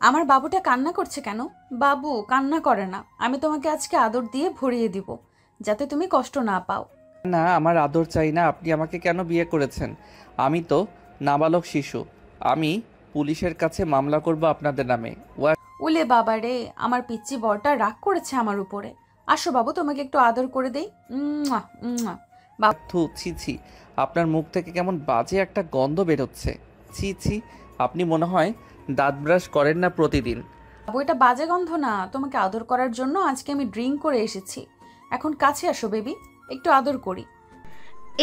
আমার বাবুটা কান্না করছে কেন? বাবু কান্না করে না, আমি তোমাকে আজকে আদর দিয়ে ভরিয়ে দিব যাতে তুমি কষ্ট না পাও। না, আমার আদর চাই না। আপনি আমাকে কেন বিয়ে করেছেন? আমি তো নাবালক শিশু। আমি পুলিশের কাছে মামলা করব আপনাদের নামে। উলে বাবা রে, আমার পিচ্চি বরটা রাগ করেছে আমার উপরে। আসো বাবু, তোমাকে একটু আদর করে দেই। উম্মুয়া, উম্মুয়া। থু, ছি ছি, আপনার মুখ থেকে কেমন বাজে একটা গন্ধ বেরোচ্ছে। ছি ছি, আপনি মনে হয় দাঁত ব্রাশ করেন না প্রতিদিন। বাবু এটা বাজে গন্ধ না, তোমাকে আদর করার জন্য আজকে আমি ড্রিঙ্ক করে এসেছি। এখন কাছে আসো বেবি, একটু আদর করি।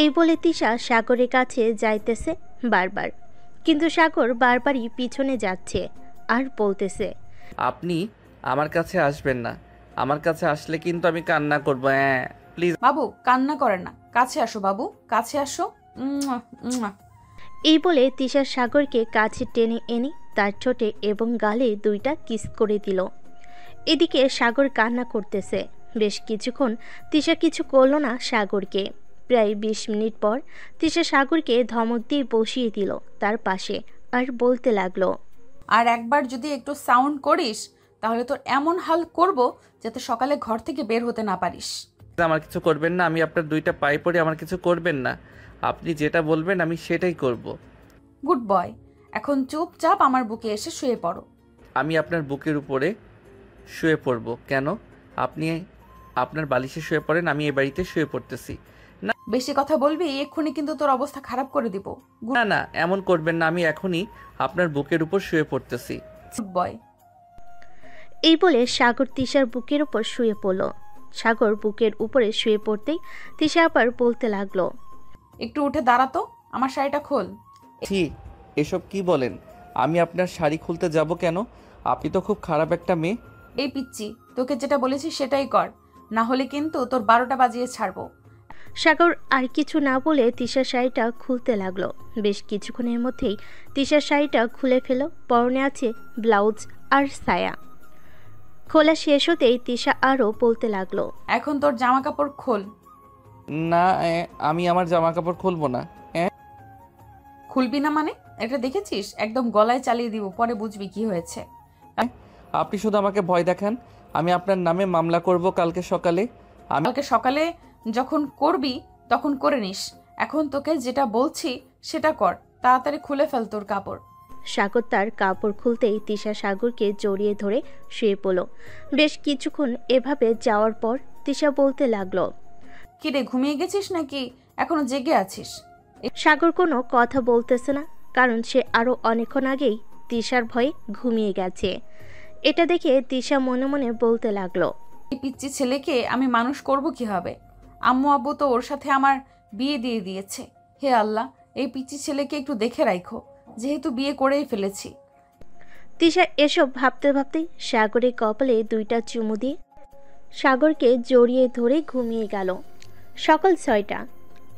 এই বলে তিশা সাগরের কাছে যাইতেছে বারবার, কিন্তু সাগর বারবারই পিছনে যাচ্ছে আর বলতেছে, আপনি আমার কাছে আসবেন না। আমার কাছে আসলে কিন্তু আমি কান্না করবো। হ্যাঁ প্লিজ। বাবু কান্না করে না, কাছে আসো বাবু, কাছে আসো। উম্মুয়া, উম্মুয়া। এই বলে তিশা সাগরকে কাছে টেনে এনে তার ঠোঁটে এবং গালে দুইটা কিস করে দিল। এদিকে সাগর কান্না করতেছে। বেশ কিছুক্ষণ তিশা কিছু করল না সাগরকে। প্রায় 20 মিনিট পর তিশা সাগরকে ধমক দিয়ে বসিয়ে দিল তার পাশে আর বলতে লাগলো, আর একবার যদি একটু সাউন্ড করিস তাহলে তোর এমন হাল করব যাতে সকালে ঘর থেকে বের হতে না পারিস। আমার কিছু করবেন না, আমি আপনার দুইটা পায়ে পড়ে আমার কিছু করবেন না। আপনি যেটা বলবেন আমি সেটাই করব। গুড বয়, এখন চুপচাপ আমার বুকে এসে শুয়ে পড়ো। আমি আপনার বুকের উপরে শুয়ে পড়ব কেন? আপনি আপনার বালিশে শুয়ে পড়েন, আমি এই বাড়িতে শুয়ে পড়তেছি। বেশি কথা বলবি, এক্ষুনি কিন্তু তোর অবস্থা খারাপ করে দিব। না না, এমন করবেন না। আমি এখনই আপনার বুকের উপর শুয়ে পড়তেছি। Good boy. এই বলে সাগর তিশার বুকের উপর শুয়ে পড়ল। সাগর বুকের উপরে শুয়ে পড়তেই তিশা আবার বলতে লাগলো, একটু উঠে দাঁড়াতো, আমার শাড়িটা খোল। ছি, এসব কি বলেন? আমি আপনার শাড়ি খুলতে যাব কেন? আপনি তো খুব খারাপ একটা মেয়ে। এই পিচ্চি, তোকে যেটা বলেছি সেটাই কর, না হলে কিন্তু তোর 12টা বাজিয়ে ছাড়বো। সাগর আর কিছু না বলে তিশার শাড়িটা খুলতে লাগলো। বেশ কিছুক্ষণের মধ্যেই তিশার শাড়িটা খুলে ফেল। পরনে আছে ব্লাউজ আর সায়া। খোলা শেষ হতেই তিশা আরও বলতে লাগলো, এখন তোর জামা কাপড় খোল। না, আমি আমার জামা কাপড় খুলবো না। খুলবি না মানে? এটা দেখেছিস, একদম গলায় চালিয়ে দিব, পরে বুঝবি কি হয়েছে। আপনি শুধু আমাকে ভয় দেখান। আমি আপনার নামে মামলা করব কালকে সকালে। কালকে সকালে যখন করবি তখন করে নিস, এখন তোকে যেটা বলছি সেটা কর, তাড়াতাড়ি খুলে ফেল তোর কাপড়। সাগর তার কাপড় খুলতেই তিশা সাগরকে জড়িয়ে ধরে শুয়ে পড়ল। বেশ কিছুক্ষণ এভাবে যাওয়ার পর তিশা বলতে লাগলো, কিরে, ঘুমিয়ে গেছিস নাকি এখনো জেগে আছিস? সাগর কোনো কথা বলতেছে না, কারণ সে আরও অনেকক্ষণ আগেই তিশার ভয়ে ঘুমিয়ে গেছে। এটা দেখে তিশা মনে মনে বলতে লাগলো, এই পিচ্চি ছেলেকে আমি মানুষ করব কিভাবে? আম্মু আব্বু তো ওর সাথে আমার বিয়ে দিয়ে দিয়েছে। হে আল্লাহ, এই পিচ্চি ছেলেকে একটু দেখে রাখো, যেহেতু বিয়ে করেই ফেলেছি। তিশা এসব ভাবতে ভাবতেই সাগরের কপালে দুইটা চুমু দিয়ে সাগরকে জড়িয়ে ধরে ঘুমিয়ে গেল। সকাল 6টা।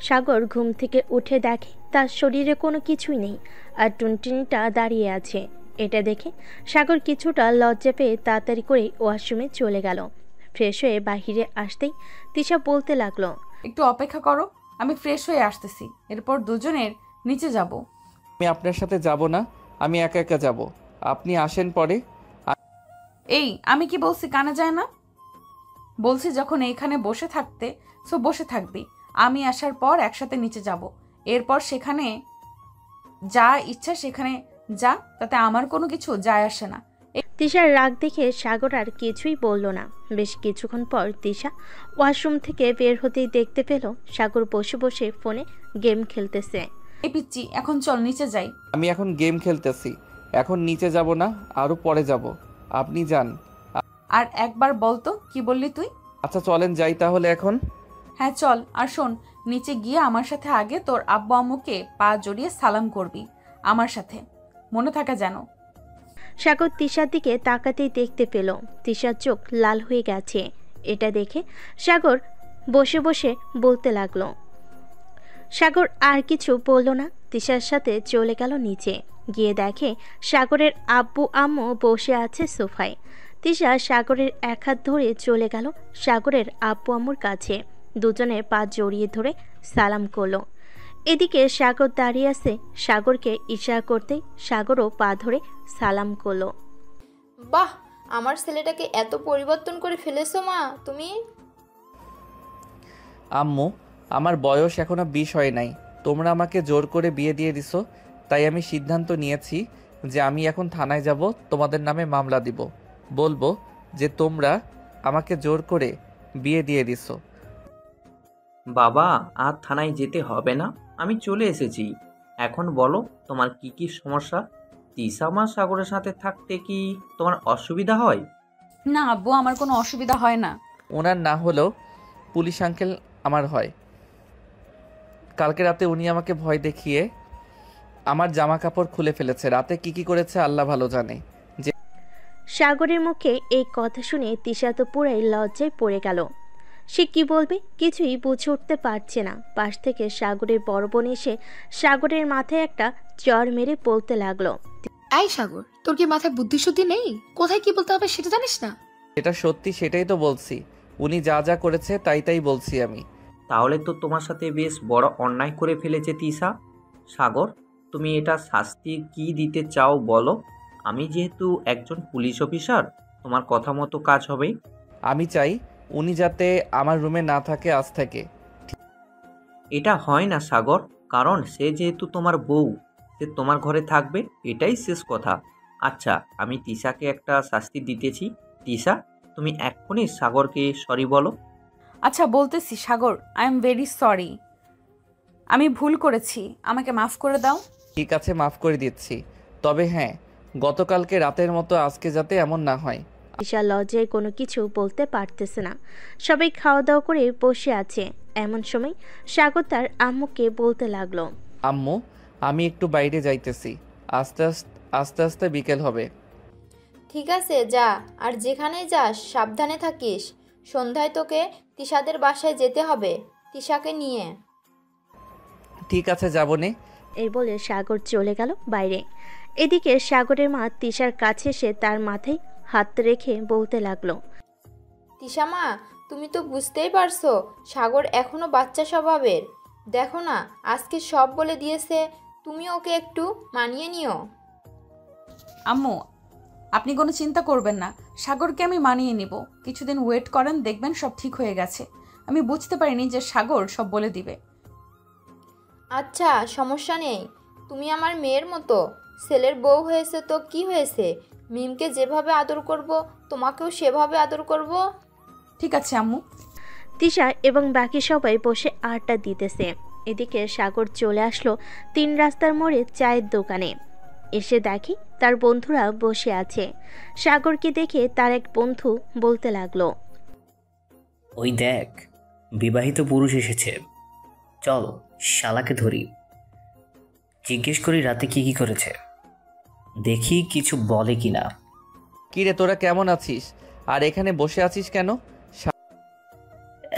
সাগর ঘুম থেকে উঠে দেখে তার শরীরে কোনো কিছুই নেই আর টুনটুনিটা দাঁড়িয়ে আছে। এটা দেখে সাগর কিছুটা লজ্জা পেয়ে তাড়াতাড়ি করে ওয়াশরুমে চলে গেল। ফ্রেশ হয়ে বাহিরে আসতেই তিশা বলতে লাগলো, একটু অপেক্ষা করো, আমি ফ্রেশ হয়ে আসতেছি, এরপর দুজনের নিচে যাব। আমি আপনার সাথে যাব না, আমি একা একা যাব। আপনি আসেন পরে। এই আমি কি বলছি কানে যায় না? বলছি যখন এইখানে বসে থাকতে, সো বসে থাকবি। আমি আসার পর একসাথে নিচে যাব, এরপর সেখানে যা ইচ্ছা সেখানে যা, তাতে আমার কোনো কিছু যায় আসে না। তিশার রাগ দেখে সাগর আর কিছুই বলল না। বেশ কিছুক্ষণ পর তিশা ওয়াশরুম থেকে বের হতেই দেখতে পেল সাগর বসে বসে ফোনে গেম খেলতেছে। এই পিচ্চি, এখন চল নিচে যাই। আমি এখন গেম খেলতেছি, এখন নিচে যাব না, আরো পরে যাব। আপনি যান। আর একবার বলতো কি বললি তুই? আচ্ছা চলেন যাই তাহলে এখন। হ্যাঁ চল, আর শোন, নিচে গিয়ে আমার সাথে আগে তোর আব্বু আম্মুকে পা জড়িয়ে সালাম করবি, আমার সাথে, মনে থাকে যেন। সাগর তিশার দিকে তাকাতেই দেখতে পেল তিশার চোখ লাল হয়ে গেছে। এটা দেখে সাগর বসে বসে বলতে লাগলো। সাগর আর কিছু বলল না, তিশার সাথে চলে গেল নিচে। গিয়ে দেখে সাগরের আব্বু আম্মু বসে আছে সোফায়। তিশা সাগরের এক হাত ধরে চলে গেল সাগরের আব্বু আম্মুর কাছে। দুজনের পা জড়িয়ে ধরে সালাম করলো। এদিকে সাগর দাঁড়িয়ে আছে। সাগরকে ইশারা করতে সাগরও পা ধরে সালাম করলো। বাহ, আমার ছেলেটাকে এত পরিবর্তন করে ফেলেছো মা তুমি। আম্মু, আমার বয়স এখনো 20 হয় নাই, তোমরা আমাকে জোর করে বিয়ে দিয়ে দিছো, তাই আমি সিদ্ধান্ত নিয়েছি যে আমি এখন থানায় যাব, তোমাদের নামে মামলা দিব, বলবো যে তোমরা আমাকে জোর করে বিয়ে দিয়ে দিছো। বাবা, আর থানায় যেতে হবে না, আমি চলে এসেছি। এখন বলো তোমার কি কি সমস্যা? তিশা মা সাগরের সাথে থাকতে কি তোমার অসুবিধা হয়? না আব্বু, আমার কোনো অসুবিধা হয় না। ওনার না হলেও পুলিশ আঙ্কেল আমার হয়। কালকে রাতে উনি আমাকে ভয় দেখিয়ে আমার জামা কাপড় খুলে ফেলেছে, রাতে কি কি করেছে আল্লাহ ভালো জানে। সাগরের মুখে এই কথা শুনে তিশা তো পুরাই লজ্জায় পড়ে গেল। সে কি বলবে কিছুই বুঝে উঠতে পারছে না। পাশ থেকে সাগরের বড় বোন এসে সাগরের মাথায় একটা চড় মেরে বলতে লাগলো। এই সাগর, তোর কি মাথায় বুদ্ধি শুদ্ধি নেই? কোথায় কি বলতে হবে সেটা জানিস না? এটা সত্যি, সেটাই তো বলছি। উনি যা যা করেছে তাই বলছি আমি। তাহলে তো তোমার সাথে বেশ বড় অন্যায় করে ফেলেছে তিশা। সাগর, তুমি এটা শাস্তি কি দিতে চাও বলো? আমি যেহেতু একজন পুলিশ অফিসার, তোমার কথা মতো কাজ হবে। আমি চাই উনি যাতে আমার রুমে না থাকে আজ থেকে। এটা হয় না সাগর, কারণ সে যেহেতু তোমার বউ, সে তোমার ঘরে থাকবে, এটাই শেষ কথা। আচ্ছা, আমি তিশাকে একটা শাস্তি দিতেছি। তিশা, তুমি এক্ষুনি সাগরকে সরি বলো। আচ্ছা বলতেছি সাগর, আই এম ভেরি সরি, আমি ভুল করেছি, আমাকে মাফ করে দাও। ঠিক আছে, মাফ করে দিচ্ছি, তবে হ্যাঁ, গতকালকে রাতের মতো আজকে যাতে এমন না হয়। তিশা লজ্জায় কোনো কিছু বলতে পারতেছে না। সবাই খাওয়া দাওয়া করে বসে আছে। এমন সময় সাগর তার আম্মুকে বলতে লাগলো। আম্মু, আমি একটু বাইরে যাইতেছি, আস্তে আস্তে আস্তে বিকেল হবে। ঠিক আছে যা, আর যেখানেই যাস সাবধানে থাকিস। সন্ধ্যায় তোকে তিশাদের বাসায় যেতে হবে তিশাকে নিয়ে। ঠিক আছে, যাবো নে। এই বলে সাগর চলে গেল বাইরে। এদিকে সাগরের মা তিশার কাছে এসে তার মাথায় হাত রেখে বলতে লাগলো। তিশা মা, তুমি তো বুঝতেই পারছো সাগর এখনো বাচ্চা স্বভাবের। দেখো না, আজকে সব বলে দিয়েছে, তুমি ওকে একটু মানিয়ে নিও। আম্মু, আপনি কোনো চিন্তা করবেন না, সাগরকে আমি মানিয়ে নিব। কিছুদিন ওয়েট করেন, দেখবেন সব ঠিক হয়ে গেছে। আমি বুঝতে পারিনি যে সাগর সব বলে দিবে। আচ্ছা, সমস্যা নেই, তুমি আমার মেয়ের মতো। ছেলের বউ হয়েছে তো কি হয়েছে, মিমকে যেভাবে আদর করব তোমাকেও সেভাবে আদর করব। ঠিক আছে আম্মু। তিশা এবং বাকি সবাই বসে আড্ডা দিতেছে। এদিকে সাগর চলে আসলো 3 রাস্তার মোড়ে চায়ের দোকানে। এসে দেখি তার বন্ধুরা বসে আছে। সাগরকে দেখে তার এক বন্ধু বলতে লাগলো। ওই দেখ, বিবাহিত পুরুষ এসেছে, চল শালাকে ধরি, জিজ্ঞেস করি রাতে কি কি করেছে, দেখি কিছু বলে কিনা। কিরে, তোরা কেমন আছিস? আর এখানে বসে আছিস কেন?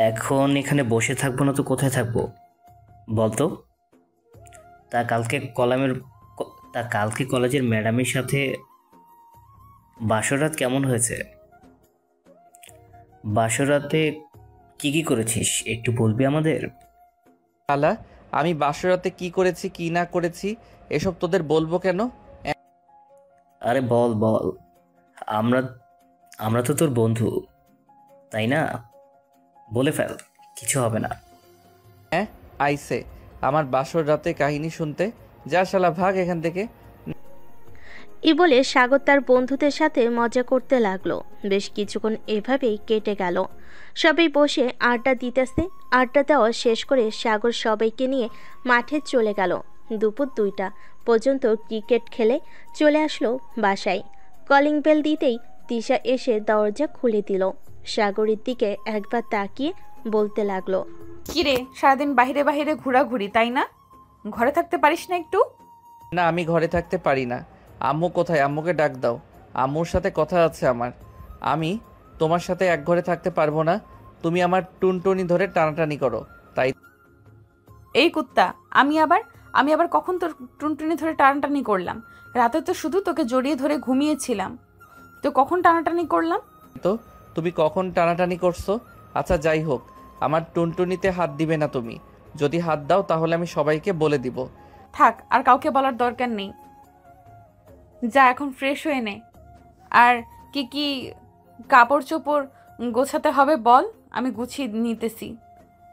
এখন এখানে বসে থাকবো না তো কোথায় থাকবো বলতো? তা কালকে কলেজের ম্যাডামের সাথে বাসরাত কেমন হয়েছে? বাসরাতে কি কি করেছিস একটু বলবি আমাদের? শালা, আমি বাসরাতে কি করেছি কি না করেছি এসব তোদের বলবো কেন? আরে বল বল, আমরা তো তোর বন্ধু, তাই না? বলে ফেল, কিছু হবে না। হ্যাঁ, আইসে আমার বাসর রাতে কাহিনী শুনতে। যা শালা, ভাগ এখান থেকে। এই বলে সাগর তার বন্ধুদের সাথে মজা করতে লাগলো। বেশ কিছুক্ষণ এভাবেই কেটে গেল। সবাই বসে আড্ডা দিতেছে। আড্ডা দেওয়া শেষ করে সাগর সবাইকে নিয়ে মাঠে চলে গেল। দুপুর 2টা পর্যন্ত ক্রিকেট খেলে চলে আসলো বাসায়। কলিং বেল দিতেই তিশা এসে দরজা খুলে দিল। সাগরের দিকে একবার তাকিয়ে বলতে লাগলো। কিরে, সারাদিন বাইরে বাইরে ঘোরাঘুরি, তাই না? ঘরে থাকতে পারিস না একটু? না, আমি ঘরে থাকতে পারি না। আম্মু কোথায়? আম্মুকে ডাক দাও, আম্মুর সাথে কথা আছে আমার। আমি তোমার সাথে এক ঘরে থাকতে পারবো না। তুমি আমার টুনটুনি ধরে টানাটানি করো, তাই। এই কুত্তা, আমি আবার কখন তোর টুনটুনি ধরে টানাটানি করলাম? রাতে তো শুধু তোকে জড়িয়ে ধরে ঘুমিয়েছিলাম, তো কখন টানাটানি করলাম? তো তুমি কখন টানাটানি করছো? আচ্ছা যাই হোক, আমার টুনটুনিতে হাত দিবে না তুমি। যদি হাত দাও তাহলে আমি সবাইকে বলে দিব। থাক, আর কাউকে বলার দরকার নেই। যা এখন ফ্রেশ হয়ে নে। আর কি কি কাপড় চোপড় গোছাতে হবে বল, আমি গুছিয়ে নিতেছি।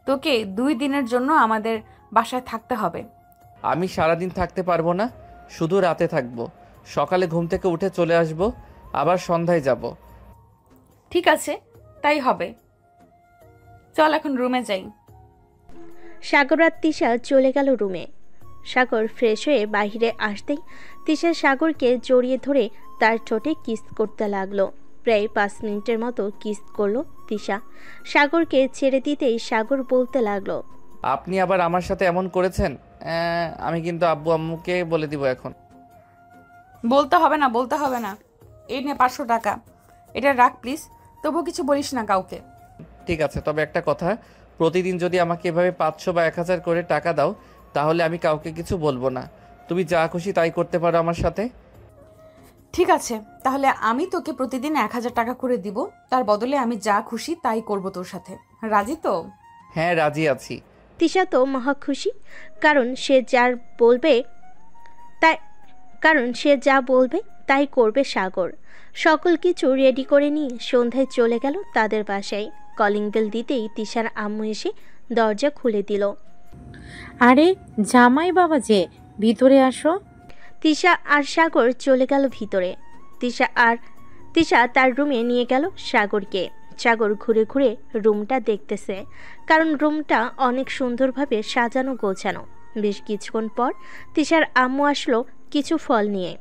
তোকে 2 দিনের জন্য আমাদের বাসায় থাকতে হবে। আমি সারাদিন থাকতে পারবো না, শুধু রাতে থাকবো। সকালে ঘুম থেকে উঠে চলে আসবো, আবার সন্ধ্যায় যাব। ঠিক আছে, তাই হবে। চল এখন রুমে যাই। সাগর আর তিশা চলে গেল রুমে। সাগর ফ্রেশ হয়ে বাইরে আসতেই তিশা সাগরকে জড়িয়ে ধরে তার ঠোঁটে কিস করতে লাগলো। প্রায় 5 মিনিটের মতো কিস করলো তিশা। সাগরকে ছেড়ে দিতেই সাগর বলতে লাগলো, আপনি আবার আমার সাথে এমন করেছেন? আমি কিন্তু আব্বু আম্মুকে বলে দিব এখন। বলতে হবে না, বলতে হবে না। এই নে 500 টাকা, এটা রাখ প্লিজ। তবু কিছু বলিস না কাউকে। ঠিক আছে, তবে একটা কথা, প্রতিদিন যদি আমাকে এভাবে 500 বা 1000 করে টাকা দাও তাহলে আমি কাউকে কিছু বলবো না। তুমি যা খুশি তাই করতে পারো আমার সাথে। ঠিক আছে, তাহলে আমি তোকে প্রতিদিন 1000 টাকা করে দিব। তার বদলে আমি যা খুশি তাই করব তোর সাথে। রাজি তো? হ্যাঁ, রাজি আছি। তিশা তো মহা খুশি, কারণ সে যা বলবে তাই করবে সাগর। সকল কিছু রেডি করে নিয়ে সন্ধ্যায় চলে গেল তাদের বাসায়। কলিং বেল দিতেই তিশার আম্মু এসে দরজা খুলে দিল। আরে জামাই বাবা যে, ভিতরে আসো। তিশা আর সাগর চলে গেল ভিতরে। তিশা তার রুমে নিয়ে গেল সাগরকে। সাগর ঘুরে ঘুরে রুমটা দেখতেছে, কারণ রুমটা অনেক সুন্দরভাবে সাজানো গোছানো। বেশ কিছুক্ষণ পর তিশার আম্মু আসলো কিছু ফল নিয়ে।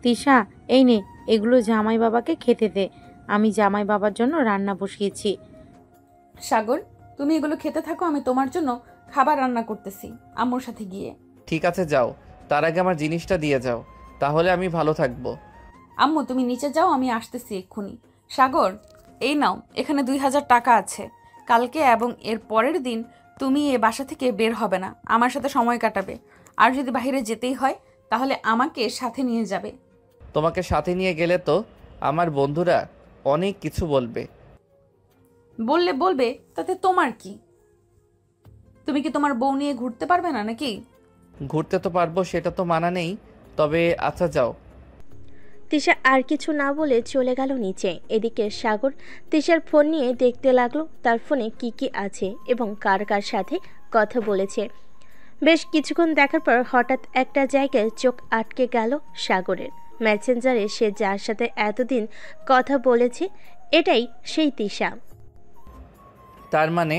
তিশা, এই নে, এগুলো জামাই বাবাকে খেতে দে। আমি জামাই বাবার জন্য রান্না বসিয়েছি। সাগর, তুমি এগুলো খেতে থাকো, আমি তোমার জন্য খাবার রান্না করতেছি আম্মুর সাথে গিয়ে। ঠিক আছে, যাও। তার আগে আমার জিনিসটা দিয়ে যাও, তাহলে আমি ভালো থাকবো। আম্মু তুমি নিচে যাও, আমি আসতেছি এক্ষুনি। সাগর, এই নাও, এখানে 2000 টাকা আছে। কালকে এবং এর পরের দিন তুমি এ বাসা থেকে বের হবে না, আমার সাথে সময় কাটাবে। আর যদি বাইরে যেতেই হয় তাহলে আমাকে সাথে নিয়ে যাবে। তোমাকে সাথে নিয়ে গেলে তো আমার বন্ধুরা অনেক কিছু বলবে। বললে বলবে, তাতে তোমার কি? তুমি কি তোমার বউ নিয়ে ঘুরতে পারবে না নাকি? ঘুরতে তো পারবো, সেটা তো মানা নেই। তবে আচ্ছা, যাও। তিশা আর কিছু না বলে চলে গেল নিচে। এদিকে সাগর তিশার ফোন নিয়ে দেখতে লাগলো তার ফোনে কি কি আছে এবং কার কার সাথে কথা বলেছে। বেশ কিছুক্ষণ দেখার পর হঠাৎ একটা জায়গায় চোখ আটকে গেল সাগরের। মেসেঞ্জারে সে যার সাথে এতদিন কথা বলেছে, এটাই সেই তিশা। তার মানে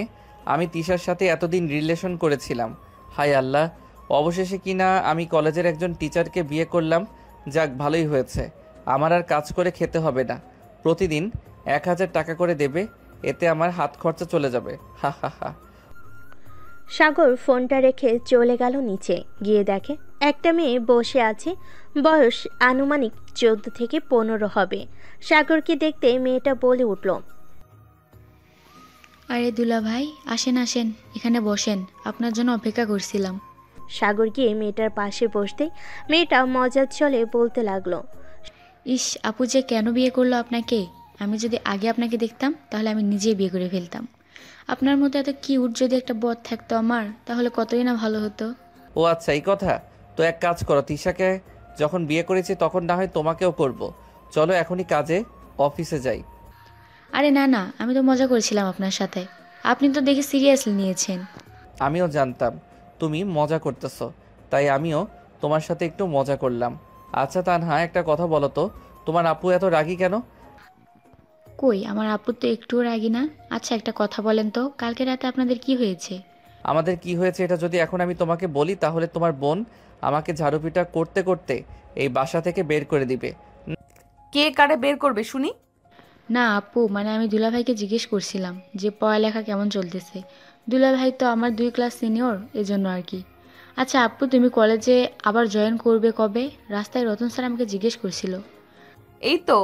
আমি তিশার সাথে এতদিন রিলেশন করেছিলাম। হায় আল্লাহ, অবশেষে কিনা আমি কলেজের একজন টিচারকে বিয়ে করলাম। যাক, ভালোই হয়েছে। আমার আর কাজ করে খেতে হবে না। প্রতিদিন 1000 টাকা করে দেবে, এতে আমার হাত খরচা চলে যাবে। হা হা হা। সাগর ফোনটা রেখে চলে গেল নিচে। গিয়ে দেখে একটা মেয়ে বসে আছে, বয়স আনুমানিক 14 থেকে 15 হবে। সাগরকে দেখতে মেয়েটা বলে উঠল, আরে দুলা ভাই, আসেন আসেন, এখানে বসেন, আপনার জন্য অপেক্ষা করছিলাম। সাগর গিয়ে মেয়েটার পাশে বসতে মেয়েটা মজার ছলে বলতে লাগলো, ইস, আপু যে কেন বিয়ে করলো আপনাকে? আমি যদি আগে আপনাকে দেখতাম তাহলে আমি নিজেই বিয়ে করে ফেলতাম। আপনার মতো এত কিউট যদি একটা বর থাকতো আমার, তাহলে কতই না ভালো হতো। ও আচ্ছা, এই কথা। তো এক কাজ করো, তিশাকে যখন বিয়ে করেছি তখন না হয় তোমাকেও করব। চলো এখনই কাজে, অফিসে যাই। আরে না না, আমি তো মজা করেছিলাম আপনার সাথে। আপনি তো দেখে সিরিয়াসলি নিয়েছেন। আমিও জানতাম তুমি মজা করতেছো, তাই আমিও তোমার সাথে একটু মজা করলাম। আচ্ছা তানহা, একটা কথা বলো তো, তোমার আপু এত রাগী কেন? কই, আমার আপু তো একটুও রাগি না। আচ্ছা একটা কথা বলেন তো, কালকে রাতে আপনাদের কি হয়েছে? আমাদের কি হয়েছে এটা যদি এখন আমি তোমাকে বলি তাহলে তোমার বোন আমাকে ঝাড়ুপিটা করতে করতে এই বাসা থেকে বের করে দিবে। কে কারে বের করবে শুনি? না আপু, মানে আমি দুলাভাইকে জিজ্ঞেস করছিলাম যে পড়ালেখা কেমন চলতেছে। দুলাভাই তো আমার 2 ক্লাস সিনিয়র, এজন্য আর কি। আচ্ছা আপু, তুমি কলেজে আবার জয়েন করবে কবে? রাস্তায় রতন স্যার আমাকে জিজ্ঞেস করছিল। এই তো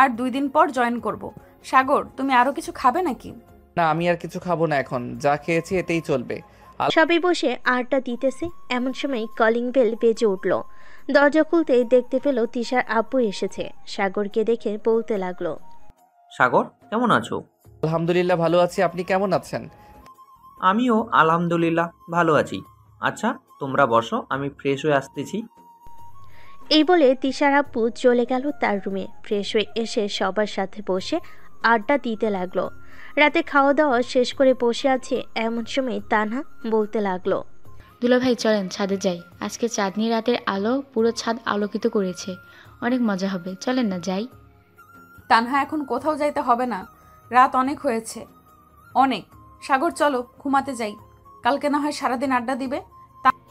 আর 2 দিন পর জয়েন করব। সাগর, তুমি আরো কিছু খাবে নাকি? না, আমি আর কিছু খাবো না, এখন যা খেয়েছি এতেই চলবে। সবাই বসে আড্ডা দিতেছে। এমন সময় কলিং বেল বেজে উঠল। দরজা খুলতেই দেখতে পেল তিশার আব্বু এসেছে। সাগরকে দেখে বলতে লাগলো, সাগর, কেমন আছো? আলহামদুলিল্লাহ ভালো আছি, আপনি কেমন আছেন? আমিও আলহামদুলিল্লাহ ভালো আছি। আচ্ছা, তোমরা বসো, আমি ফ্রেশ হয়ে আসতেছি। এই বলে তিশার আব্বু চলে গেল তার রুমে। ফ্রেশ হয়ে এসে সবার সাথে বসে আড্ডা দিতে লাগলো। রাতে খাওয়া দাওয়া শেষ করে বসে আছে এমন সময় তানহা বলতে লাগলো, দুলাভাই চলেন ছাদে যাই, আজকে চাঁদনি রাতের আলো পুরো ছাদ আলোকিত করেছে, অনেক মজা হবে, চলেন না যাই। তানহা এখন কোথাও যাইতে হবে না, রাত অনেক হয়েছে, অনেক। সাগর চলো ঘুমাতে যাই, কালকে না হয় সারাদিন আড্ডা দিবে।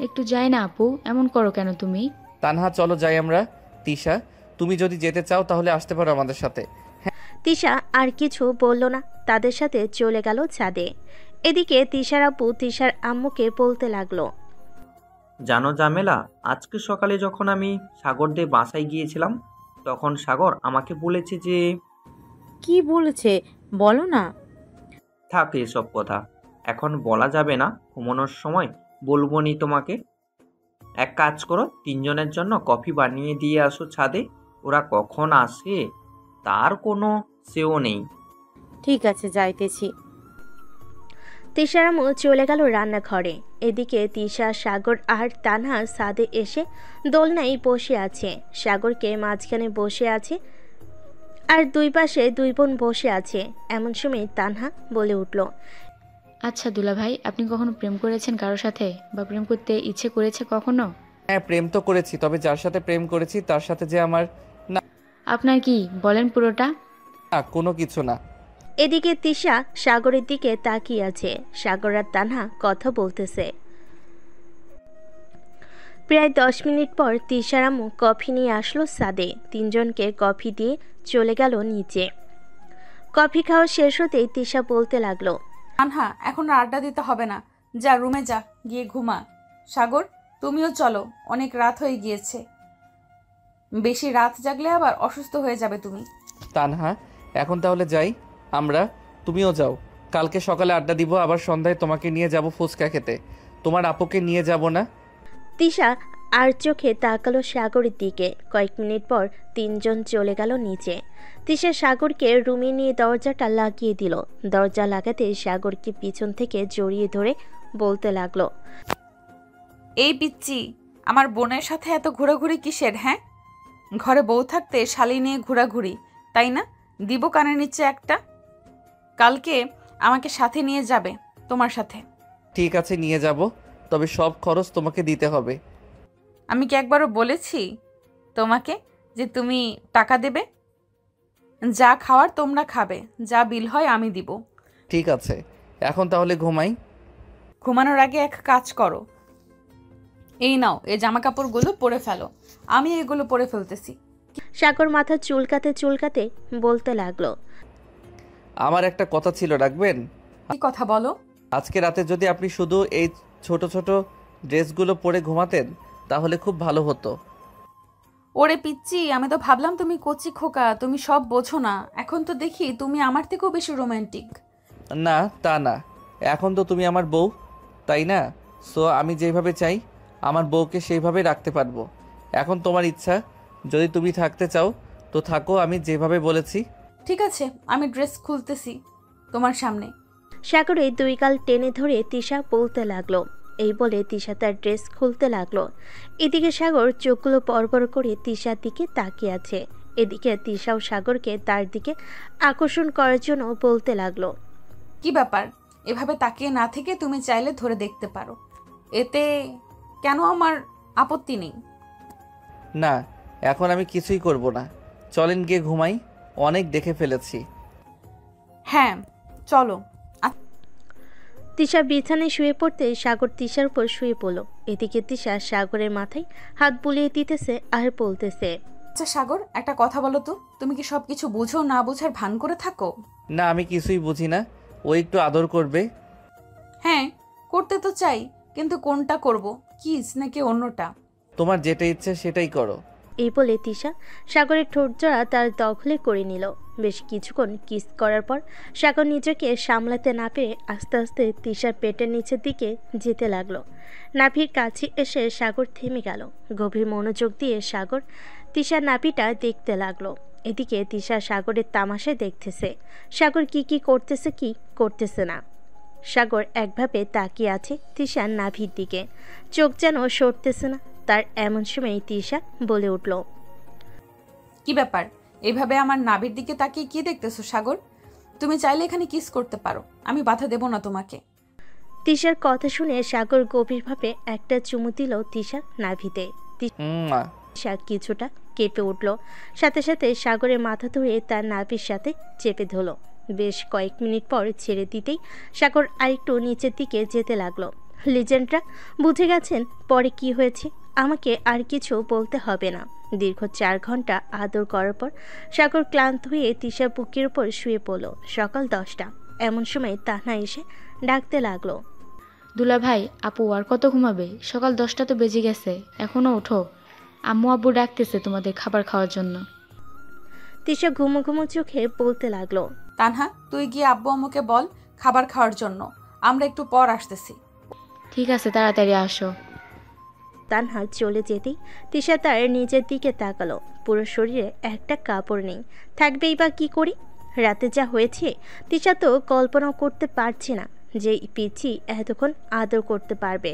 একটু যাই না আপু, এমন করো কেন তুমি? তানহা চলো যাই আমরা। তিশা, তুমি যদি যেতে চাও তাহলে আসতে পারো আমাদের সাথে। তিশা আর কিছু বলল না, তাদের সাথে চলে গেল ছাদে। এদিকে তিশার আব্বু তিশার আম্মুকে বলতে লাগলো, জানো জামেলা, আজকে সকালে যখন আমি সাগরদের বাসায় গিয়েছিলাম, তখন সাগর আমাকে বলেছে যে কি বলেছে বলো না। থাক এসব কথা, এখন বলা যাবে না, ঘুমানোর সময় বলবো নি তোমাকে। এক কাজ করো, তিনজনের জন্য কফি বানিয়ে দিয়ে আসো ছাদে। ওরা কখন আসে তার কোনো সেও নেই। ঠিক আছে যাইতেছি। তিশার আম্মু চলে গেল রান্নাঘরে। এদিকে তিশা, সাগর আর তানহা ছাদে এসে দোলনায় বসে আছে। সাগরকে মাঝখানে বসে আছে আর দুই পাশে দুই বোন বসে আছে। এমন সময় তানহা বলে উঠল, আচ্ছা দুলাভাই, আপনি কখনো প্রেম করেছেন কারোর সাথে, বা প্রেম করতে ইচ্ছে করেছে কখনো? হ্যাঁ, প্রেম তো করেছি, তবে যার সাথে প্রেম করেছি তার সাথে যে আমার আপনার কি বলেন পুরোটা। না, কোনো কিছু না। এদিকে তিশা সাগরের দিকে তাকিয়ে আছে। সাগর আর তানহা কথা বলতেছে। প্রায় 10 মিনিট পর তিশার আম্মু কফি নিয়ে আসলো ছাদে। তিনজনকে কফি দিয়ে চলে গেল নিচে। কফি খাওয়া শেষ হতেই তিশা বলতে লাগলো, তানহা এখন আর আড্ডা দিতে হবে না, যা রুমে যা, গিয়ে ঘুমা। সাগর তুমিও চলো, অনেক রাত হয়ে গিয়েছে, বেশি রাত জাগলে আবার অসুস্থ হয়ে যাবে তুমি। তানহা, এখন তাহলে যাই আমরা, তুমিও যাও। কালকে সকালে আড্ডা দিব, আবার সন্ধ্যায় তোমাকে নিয়ে যাব ফুচকা খেতে। তোমার আপুকে নিয়ে যাব না? তিশা আর চোখে তাকালো সাগরের দিকে। কয়েক মিনিট পর তিনজন চলে গেল নিচে। তিশা সাগরকে রুমে নিয়ে দরজাটা লাগিয়ে দিল। দরজা লাগাতে সাগরকে পিছন থেকে জড়িয়ে ধরে বলতে লাগলো, এই পিচ্চি, আমার বোনের সাথে এত ঘোরাঘুরি কিসের? হ্যাঁ, ঘরে বউ থাকতে শালি নিয়ে ঘোরাঘুরি, তাই না? দিব কানের নিচে একটা। কালকে আমাকে সাথে নিয়ে যাবে তোমার সাথে। ঠিক আছে, নিয়ে যাব, তবে সব খরচ তোমাকে দিতে হবে। আমি কি একবারও বলেছি তোমাকে যে তুমি টাকা দেবে? যা খাওয়ার তোমরা খাবে, যা বিল হয় আমি দিব। ঠিক আছে, এখন তাহলে ঘুমাই। ঘুমানোর আগে এক কাজ করো, এই নাও, এই জামা কাপড়গুলো পরে ফেলো, আমি এগুলো পরে ফেলতেছি। সাগর মাথা চুলকাতে চুলকাতে বলতে লাগলো, আমার একটা কথা ছিল, রাখবেন? কি কথা বলো? আজকে রাতে যদি আপনি শুধু এই ছোট ছোট ড্রেসগুলো পরে ঘুমাতেন তাহলে খুব ভালো হতো। ওরে পিচ্চি, আমি তো ভাবলাম তুমি কচি খোকা, তুমি সব বোঝো না। এখন তো দেখি তুমি আমার থেকেও বেশি রোমান্টিক। না, তা না, এখন তো তুমি আমার বউ, তাই না? সো আমি যেভাবে চাই আমার বউকে সেইভাবে রাখতে পারবো। এখন তোমার ইচ্ছা, যদি তুমি থাকতে চাও তো থাকো, আমি যেভাবে বলেছি। ঠিক আছে, আমি ড্রেস খুলতেছি তোমার সামনে। সাগরে দুই গাল টেনে ধরে তিশা বলতে লাগলো। এই বলে তিশা তার ড্রেস খুলতে লাগলো। এদিকে সাগর চোখগুলো পরপর করে তিশার দিকে তাকিয়ে আছে। এদিকে তিশাও সাগরকে তার দিকে আকর্ষণ করার জন্য বলতে লাগলো, কি ব্যাপার? এভাবে তাকিয়ে না থেকে তুমি চাইলে ধরে দেখতে পারো, এতে কেন আমার আপত্তি নেই। না, এখন আমি কিছুই করব না, চলেন গিয়ে ঘুমাই, অনেক দেখে ফেলেছি। হ্যাঁ চলো। তিশা বিছানায় শুয়ে পড়তে সাগর তিশার উপর শুয়ে পড়ল। এদিকে তিশা সাগরের মাথায় হাত বুলিয়ে দিতেছে আর বলতেছে, আচ্ছা সাগর, একটা কথা বলো তো, তুমি কি সবকিছু বুঝো না বুঝার ভান করে থাকো? না, আমি কিছুই বুঝি না, ও একটু আদর করবে। হ্যাঁ করতে তো চাই, কিন্তু কোনটা করব, কিস নাকি অন্যটা? তোমার যেটা ইচ্ছে সেটাই করো। এই বলে তিশা সাগরের ঠোঁট জোড়া তার দখলে করে নিল। বেশ কিছুক্ষণ কিস করার পর সাগর নিজেকে সামলাতে না পেরে আস্তে আস্তে তিশার পেটের নিচের দিকে যেতে লাগলো। নাভির কাছে এসে সাগর থেমে গেল। গভীর মনোযোগ দিয়ে সাগর তিশার নাভিটা দেখতে লাগলো। এদিকে তিশা সাগরের তামাশায় দেখতেছে সাগর কি করতেছে কি করতেছে না। সাগর একভাবে তাকিয়ে আছে তিশার নাভির দিকে, চোখ যেন সরতেছে না তার। এমন সময় তিশা বলে উঠল, কি ব্যাপার, এইভাবে আমার নাভির দিকে তাকিয়ে কি দেখতেছো সাগর? তুমি চাইলে এখানে কিস করতে পারো, আমি বাধা দেব না তোমাকে। তিশার কথা শুনে সাগর গভীরভাবে একটা চুমু দিল তিশার নাভিতে। তিশা কিছুটা কেঁপে উঠল, সাথে সাথে সাগরের মাথা ধরে তার নাভির সাথে চেপে ধরল। বেশ কয়েক মিনিট পর ছেড়ে দিতেই সাগর আরেকটু নিচের দিকে যেতে লাগলো। লিজেন্ডরা বুঝে গেছেন পরে কি হয়েছে, আমাকে আর কিছু বলতে হবে না। দীর্ঘ 4 ঘন্টা আদর করার পর সাগর ক্লান্ত হয়ে তিশার বুকের উপর শুয়ে পড়ল। সকাল 10টা। এমন সময় তান্হা এসে ডাকতে লাগলো, দুলাভাই, আপু আর কত ঘুমাবে? সকাল 10টা তো বেজে গেছে, এখনো ওঠো। আম্মু আব্বু ডাকতেছে তোমাদের খাবার খাওয়ার জন্য। তিশা ঘুমো ঘুমো চোখে বলতে লাগলো, তানহা, তুই গিয়ে আব্বু আম্মুকে বল খাবার খাওয়ার জন্য, আমরা একটু পর আসতেছি। ঠিক আছে, তাড়াতাড়ি আসো। তানহা চলে যেতেই তিশা তার নিজের দিকে তাকালো। পুরো শরীরে একটা কাপড় নেই, থাকবেই বা কি করি? রাতে যা হয়েছে তিশা তো কল্পনাও করতে পারছে না যে পিচি এতক্ষণ আদর করতে পারবে।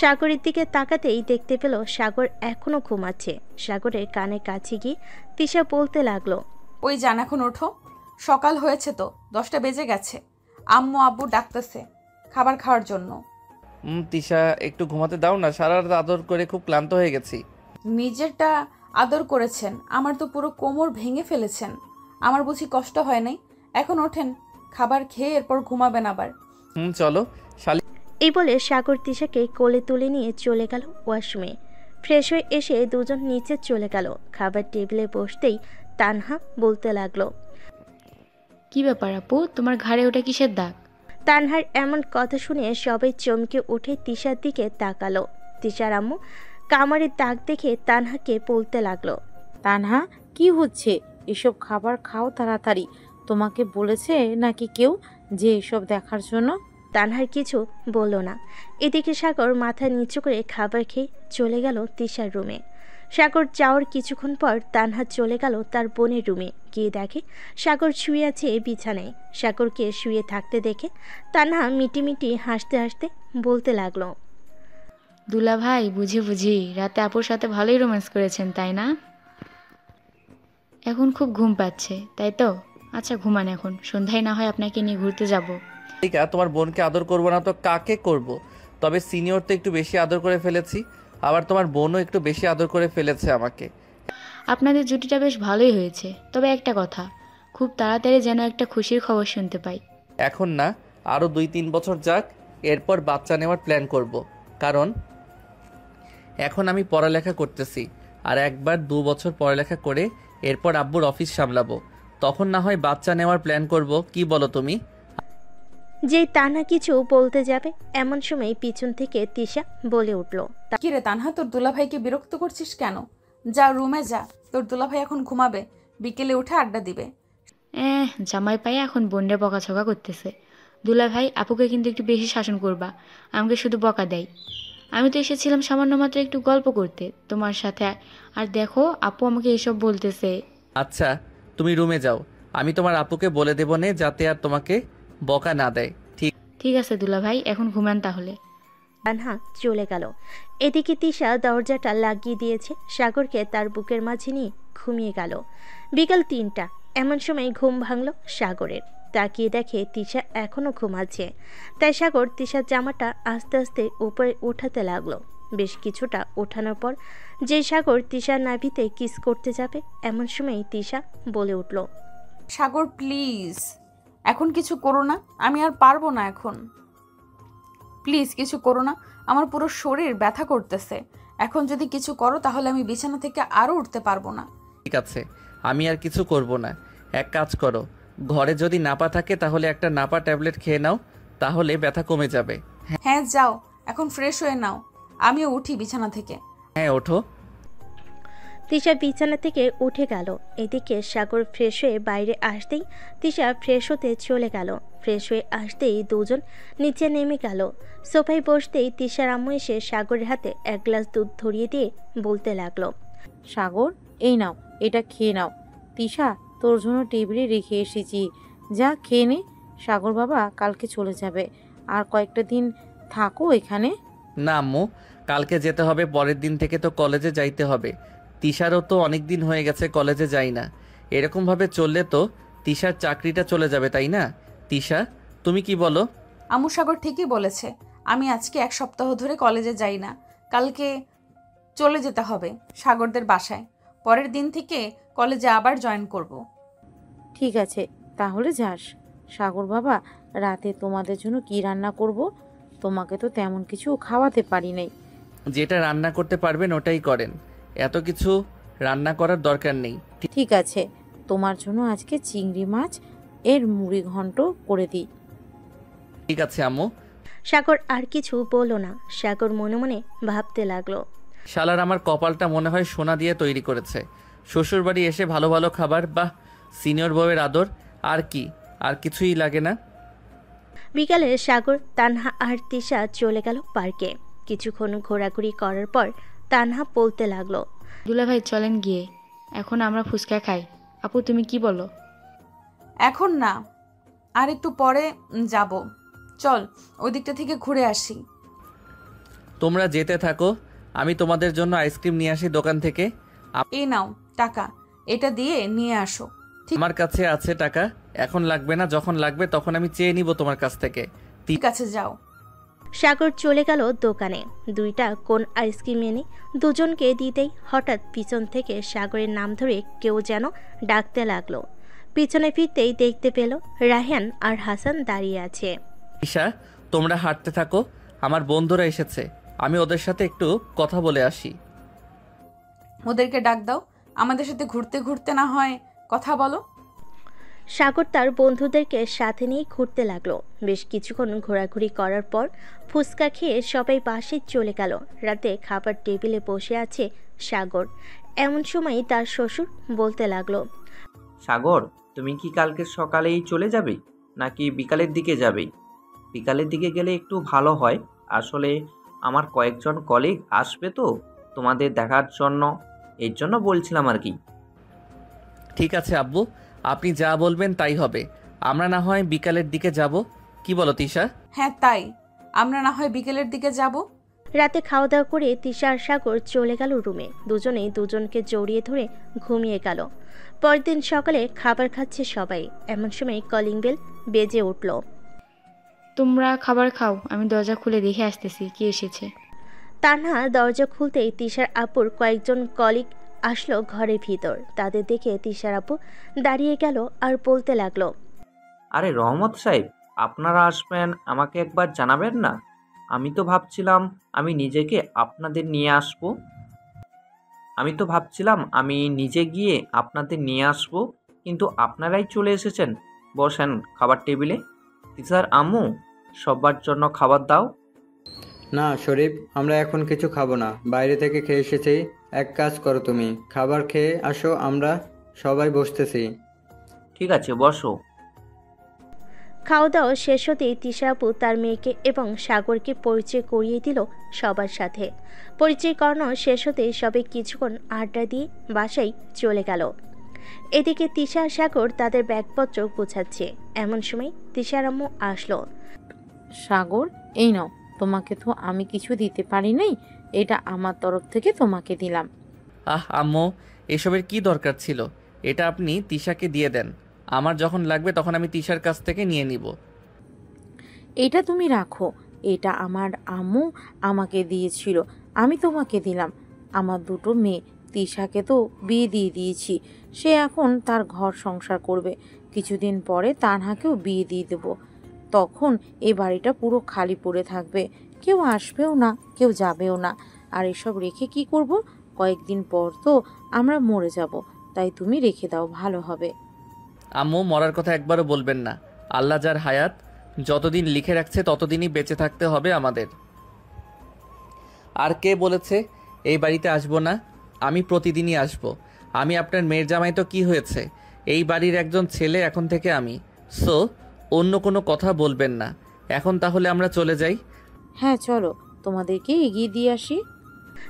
সাগরের দিকে তাকাতেই দেখতে পেল সাগর এখনো ঘুমাচ্ছে। সাগরের কানে কাছে গিয়ে তিশা বলতে লাগলো, ওই জান, এখন ওঠো, সকাল হয়েছে তো, 10টা বেজে গেছে, আম্মু আব্বু ডাকতেছে খাবার খাওয়ার জন্য। তিশা, একটু ঘুমাতে দাও না, সারা রাত আদর করে খুব ক্লান্ত হয়ে গেছি। নিজেরটা আদর করেছেন, আমার তো পুরো কোমর ভেঙে ফেলেছেন, আমার বুঝি কষ্ট হয় নাই? এখন ওঠেন, খাবার খেয়ে এরপর ঘুমাবেন আবার। চলো শালি। এই বলে সাগর তিশাকে কোলে তুলে নিয়ে চলে গেল ওয়াশরুমে। ফ্রেশ হয়ে এসে দুজন নিচে চলে গেল। খাবার টেবিলে বসতেই তানহা বলতে লাগলো, কি ব্যাপার আপু, তোমার ঘাড়ে ওটা কিসের দাগ? তানহার এমন কথা শুনে সবাই চমকে উঠে তিশার দিকে তাকালো। তিশার আম্মু কামারের দাগ দেখে তানহাকে বলতে লাগলো, তানহা, কি হচ্ছে? এসব খাবার খাও তাড়াতাড়ি। তোমাকে বলেছে নাকি কেউ যে এসব দেখার জন্য? তানহার কিছু বলল না। এদিকে সাগর মাথা নিচু করে খাবার খেয়ে চলে গেল তিশার রুমে। সাগর যাওয়ার কিছুক্ষণ পর তানহা চলে গেল তার বোনের রুমে। গিয়ে দেখে সাগর শুয়ে আছে বিছানায়। সাগরকে শুয়ে থাকতে দেখে তানহা মিটিমিটি হাসতে হাসতে বলতে লাগলো, দুলাভাই, বুঝি রাতে আপুর সাথে ভালোই রোম্যান্স করেছেন, তাই না? এখন খুব ঘুম পাচ্ছে, তাই তো? আচ্ছা ঘুমান, এখন সন্ধ্যায় না হয় আপনাকে নিয়ে ঘুরতে যাব। তোমার বোনকে আদর করবো না তো কাকে করব? তবে সিনিয়র তো একটু বেশি আদর করে ফেলেছি, আবার তোমার বোনও একটু বেশি আদর করে ফেলেছে আমাকে। আপনাদের জুটিটা বেশ ভালোই হয়েছে, তবে একটা কথা, খুব তাড়াতাড়ি যেন একটা খুশির খবর শুনতে পাই। এখন না, আরও 2-3 বছর যাক, এরপর বাচ্চা নেওয়ার প্ল্যান করব। কারণ এখন আমি পড়ালেখা করতেছি, আর 1-2 বছর পড়ালেখা করে এরপর আব্বুর অফিস সামলাবো, তখন না হয় বাচ্চা নেওয়ার প্ল্যান করব। কি বলো তুমি? যেই তানহা কিছু বলতে যাবে এমন সময় পিছন থেকে তিশা বলে উঠল, কিরে তানহা, তোর দুলাভাইকে বিরক্ত করছিস কেন? যা রুমে যা, তোর দুলাভাই এখন ঘুমাবে, বিকেলে উঠে আড্ডা দিবে। জামাই পায়ে এখন বোনরে বকাঝকা করতেছে। দুলাভাই, আপুকে কিন্তু একটু বেশি শাসন করবা, আমাকে শুধু বকা দেয়। আমি তো এসেছিলাম সামান্য মাত্র একটু গল্প করতে তোমার সাথে, আর দেখো আপু আমাকে এসব বলতেছে। আচ্ছা তুমি রুমে যাও, আমি তোমার আপুকে বলে দেবো নে যাতে আর তোমাকে বকা না দেয়। ঠিক আছে দুলাভাই, এখন ঘুমান তাহলে। তানহা চলে গেল। এদিকে তিশা দরজাটা লাগিয়ে দিয়েছে, সাগরকে তার বুকের মাঝে নিয়ে ঘুমিয়ে গেল। বিকাল 3টা। এমন সময় ঘুম ভাঙল সাগরের। তাকিয়ে দেখে তিশা এখনো ঘুমাচ্ছে। তাই সাগর তিশার জামাটা আস্তে আস্তে উপরে উঠাতে লাগলো। বেশ কিছুটা ওঠানোর পর যে সাগর তিশার নাভিতে কিস করতে যাবে এমন সময় তিশা বলে উঠল, সাগর প্লিজ, এখন কিছু করো না, আমি আর পারবো না এখন। প্লিজ কিছু করো না, আমার পুরো শরীর ব্যথা করতেছে, এখন যদি কিছু করো তাহলে আমি বিছানা থেকে আরও উঠতে পারবো না। ঠিক আছে, আমি আর কিছু করব না। এক কাজ করো, ঘরে যদি নাপা থাকে তাহলে একটা নাপা ট্যাবলেট খেয়ে নাও, তাহলে ব্যথা কমে যাবে। হ্যাঁ যাও, এখন ফ্রেশ হয়ে নাও, আমিও উঠি বিছানা থেকে। হ্যাঁ ওঠো। তিশা বিছানা থেকে উঠে গেল। এদিকে সাগর ফ্রেশ হয়ে বাইরে আসতেই তিশা ফ্রেশ হতে চলে গেল। ফ্রেশ হয়ে আসতেই দুজন নিচে নেমে গেল। সোফায় বসতেই তিশার আম্মু এসে সাগরের হাতে 1 গ্লাস দুধ ধরিয়ে দিয়ে বলতে লাগলো, সাগর, এই নাও, এটা খেয়ে নাও। তিশা, তোর জন্য টেবিলে রেখে এসেছি, যা খেয়ে নে। সাগর বাবা কালকে চলে যাবে, আর কয়েকটা দিন থাকো এখানে। না আম্মু, কালকে যেতে হবে, পরের দিন থেকে তো কলেজে যাইতে হবে। তিশারও তো অনেক দিন হয়ে গেছে কলেজে যাই না। এরকমভাবে চললে তো তিশার চাকরিটা চলে যাবে, তাই না? তিশা, তুমি কি বলো? আম্মু সাগর ঠিকই বলেছে। আমি আজকে 1 সপ্তাহ ধরে কলেজে যাই না। কালকে চলে যেতে হবে সাগরদের বাসায়। পরের দিন থেকে কলেজে আবার জয়েন করব। ঠিক আছে, তাহলে যাস। সাগর বাবা, রাতে তোমাদের জন্য কি রান্না করব? তোমাকে তো তেমন কিছু খাওয়াতে পারি নাই। যেটা রান্না করতে পারবেন ওটাই করেন, এত কিছু রান্না করার দরকার নেই। ঠিক আছে, তোমার জন্য আজকে চিংড়ি মাছ এর মুড়ি ঘন্ট করে দিই। ঠিক আছে আম্মু। সাগর আর কিছু বলল না। সাগর মনে মনে ভাবতে লাগলো, শালার আমার কপালটা মনে হয় সোনা দিয়ে তৈরি করেছে। শ্বশুর বাড়ি এসে ভালো ভালো খাবার, বাহ, সিনিয়র বউয়ের আদর, আর কি, আর কিছুই লাগে না। বিকালে সাগর, তানহা আর তিশা চলে গেল পার্কে। কিছুক্ষণ ঘোরাঘুরি করার পর তানহা বলতে লাগলো, দুলাভাই চলেন গিয়ে, এখন আমরা ফুচকা খাই। আপু তুমি কি বলো? এখন না, আর একটু পরে যাব। চল ওই দিকটা থেকে ঘুরে আসি। তোমরা যেতে থাকো, আমি তোমাদের জন্য আইসক্রিম নিয়ে আসি দোকান থেকে। এই নাও টাকা, এটা দিয়ে নিয়ে আসো। আমার কাছে আছে টাকা, এখন লাগবে না, যখন লাগবে তখন আমি চেয়ে নিব তোমার কাছ থেকে। ঠিক আছে, যাও। সাগর চলে গেল দোকানে। 2টা কোন আইসক্রিম এনে দুজনকে দিতেই হঠাৎ পিছন থেকে সাগরের নাম ধরে কেউ যেন ডাকতে লাগলো। পিছনে ফিরতেই দেখতে পেল রায়হান আর হাসান দাঁড়িয়ে আছে। ঈশা, তোমরা হাঁটতে থাকো, আমার বন্ধুরা এসেছে, আমি ওদের সাথে একটু কথা বলে আসি। ওদেরকে ডাক দাও, আমাদের সাথে ঘুরতে ঘুরতে না হয় কথা বলো। সাগর তার বন্ধুদেরকে সাথে নিয়ে ঘুরতে লাগলো। বেশ কিছুক্ষণ ঘোরাঘুরি করার পর ফুচকা খেয়ে সবাই বাসে চলে গেল। রাতে খাবার টেবিলে বসে আছে সাগর। এমন সময় তার শ্বশুর বলতে লাগলো, সাগর, তুমি কি কালকে সকালেই চলে যাবে নাকি বিকালের দিকে যাবে? বিকালের দিকে গেলে একটু ভালো হয়। আসলে আমার কয়েকজন কলিগ আসবে তো তোমাদের দেখার জন্য, এর জন্য বলছিলাম আর কি। ঠিক আছে আব্বু, আপনি যা বলবেন তাই হবে। আমরা না হয় বিকালের দিকে যাব, কি বলো তিশা? হ্যাঁ তাই, আমরা না হয় বিকেলের দিকে যাব। রাতে খাওয়া দাওয়া করে তিশা আর সাগর চলে গেল রুমে। দুজনেই দুজনকে জড়িয়ে ধরে ঘুমিয়ে গেল। পরের দিন সকালে খাবার খাচ্ছে সবাই। এমন সময় কলিং বেল বেজে উঠল। তোমরা খাবার খাও, আমি দরজা খুলে দেখে আসতেছি কি এসেছে। তানহা দরজা খুলতেই তিশার আপুর কয়েকজন কলিগ আসলো ঘরের ভিতর। তাদের দেখে তিশার আপু দাঁড়িয়ে গেল আর বলতে লাগলো, আরে রহমত সাহেব, আপনারা আসবেন আমাকে একবার জানাবেন না? আমি তো ভাবছিলাম আমি নিজে গিয়ে আপনাদের নিয়ে আসব, কিন্তু আপনারাই চলে এসেছেন। বসেন খাবার টেবিলে। স্যার, আম্মু, সবার জন্য খাবার দাও। না শরীফ, আমরা এখন কিছু খাবো না, বাইরে থেকে খেয়ে এসেছি। এক কাজ করো, তুমি খাবার খেয়ে আসো, আমরা সবাই বসতেছি। ঠিক আছে, বসো। খাওয়া দাওয়া শেষ হতেই তিশা আপু তার মেয়েকে এবং সাগরকে পরিচয় করিয়ে দিল সবার সাথে। পরিচয় করানো শেষ হতেই সবাই কিছুক্ষণ আড্ডা দিয়ে বাসায় চলে গেল। এদিকে তিশা আর সাগর তাদের ব্যাগপত্র গোছাচ্ছে। এমন সময় তিশার আম্মু আসলো। সাগর, এই নাও, তোমাকে তো আমি কিছু দিতে পারি নাই, এটা আমার তরফ থেকে তোমাকে দিলাম। আহ আম্মু, এসবের কি দরকার ছিল? এটা আপনি তিশাকে দিয়ে দেন, আমার যখন লাগবে তখন আমি তিশার কাছ থেকে নিয়ে নিব। এটা তুমি রাখো, এটা আমার আম্মু আমাকে দিয়েছিল, আমি তোমাকে দিলাম। আমার 2টো মেয়ে, তিশাকে তো বিয়ে দিয়ে দিয়েছি, সে এখন তার ঘর সংসার করবে। কিছুদিন পরে তানহাকেও বিয়ে দিয়ে দেব। তখন এই বাড়িটা পুরো খালি পড়ে থাকবে, কেউ আসবেও না, কেউ যাবেও না। আর এসব রেখে কি করব? কয়েকদিন পর তো আমরা মরে যাব, তাই তুমি রেখে দাও, ভালো হবে। আম্মু, মরার কথা একবারও বলবেন না। আল্লাহ যার হায়াত যতদিন লিখে রাখছে ততদিনই বেঁচে থাকতে হবে আমাদের। আর কে বলেছে এই বাড়িতে আসবো না? আমি প্রতিদিনই আসব। আমি আপনার মেয়ের জামাই তো কি হয়েছে, এই বাড়ির একজন ছেলে এখন থেকে আমি। সো অন্য কোনো কথা বলবেন না। এখন তাহলে আমরা চলে যাই। হ্যাঁ চলো, তোমাদেরকে এগিয়ে দিয়ে আসি।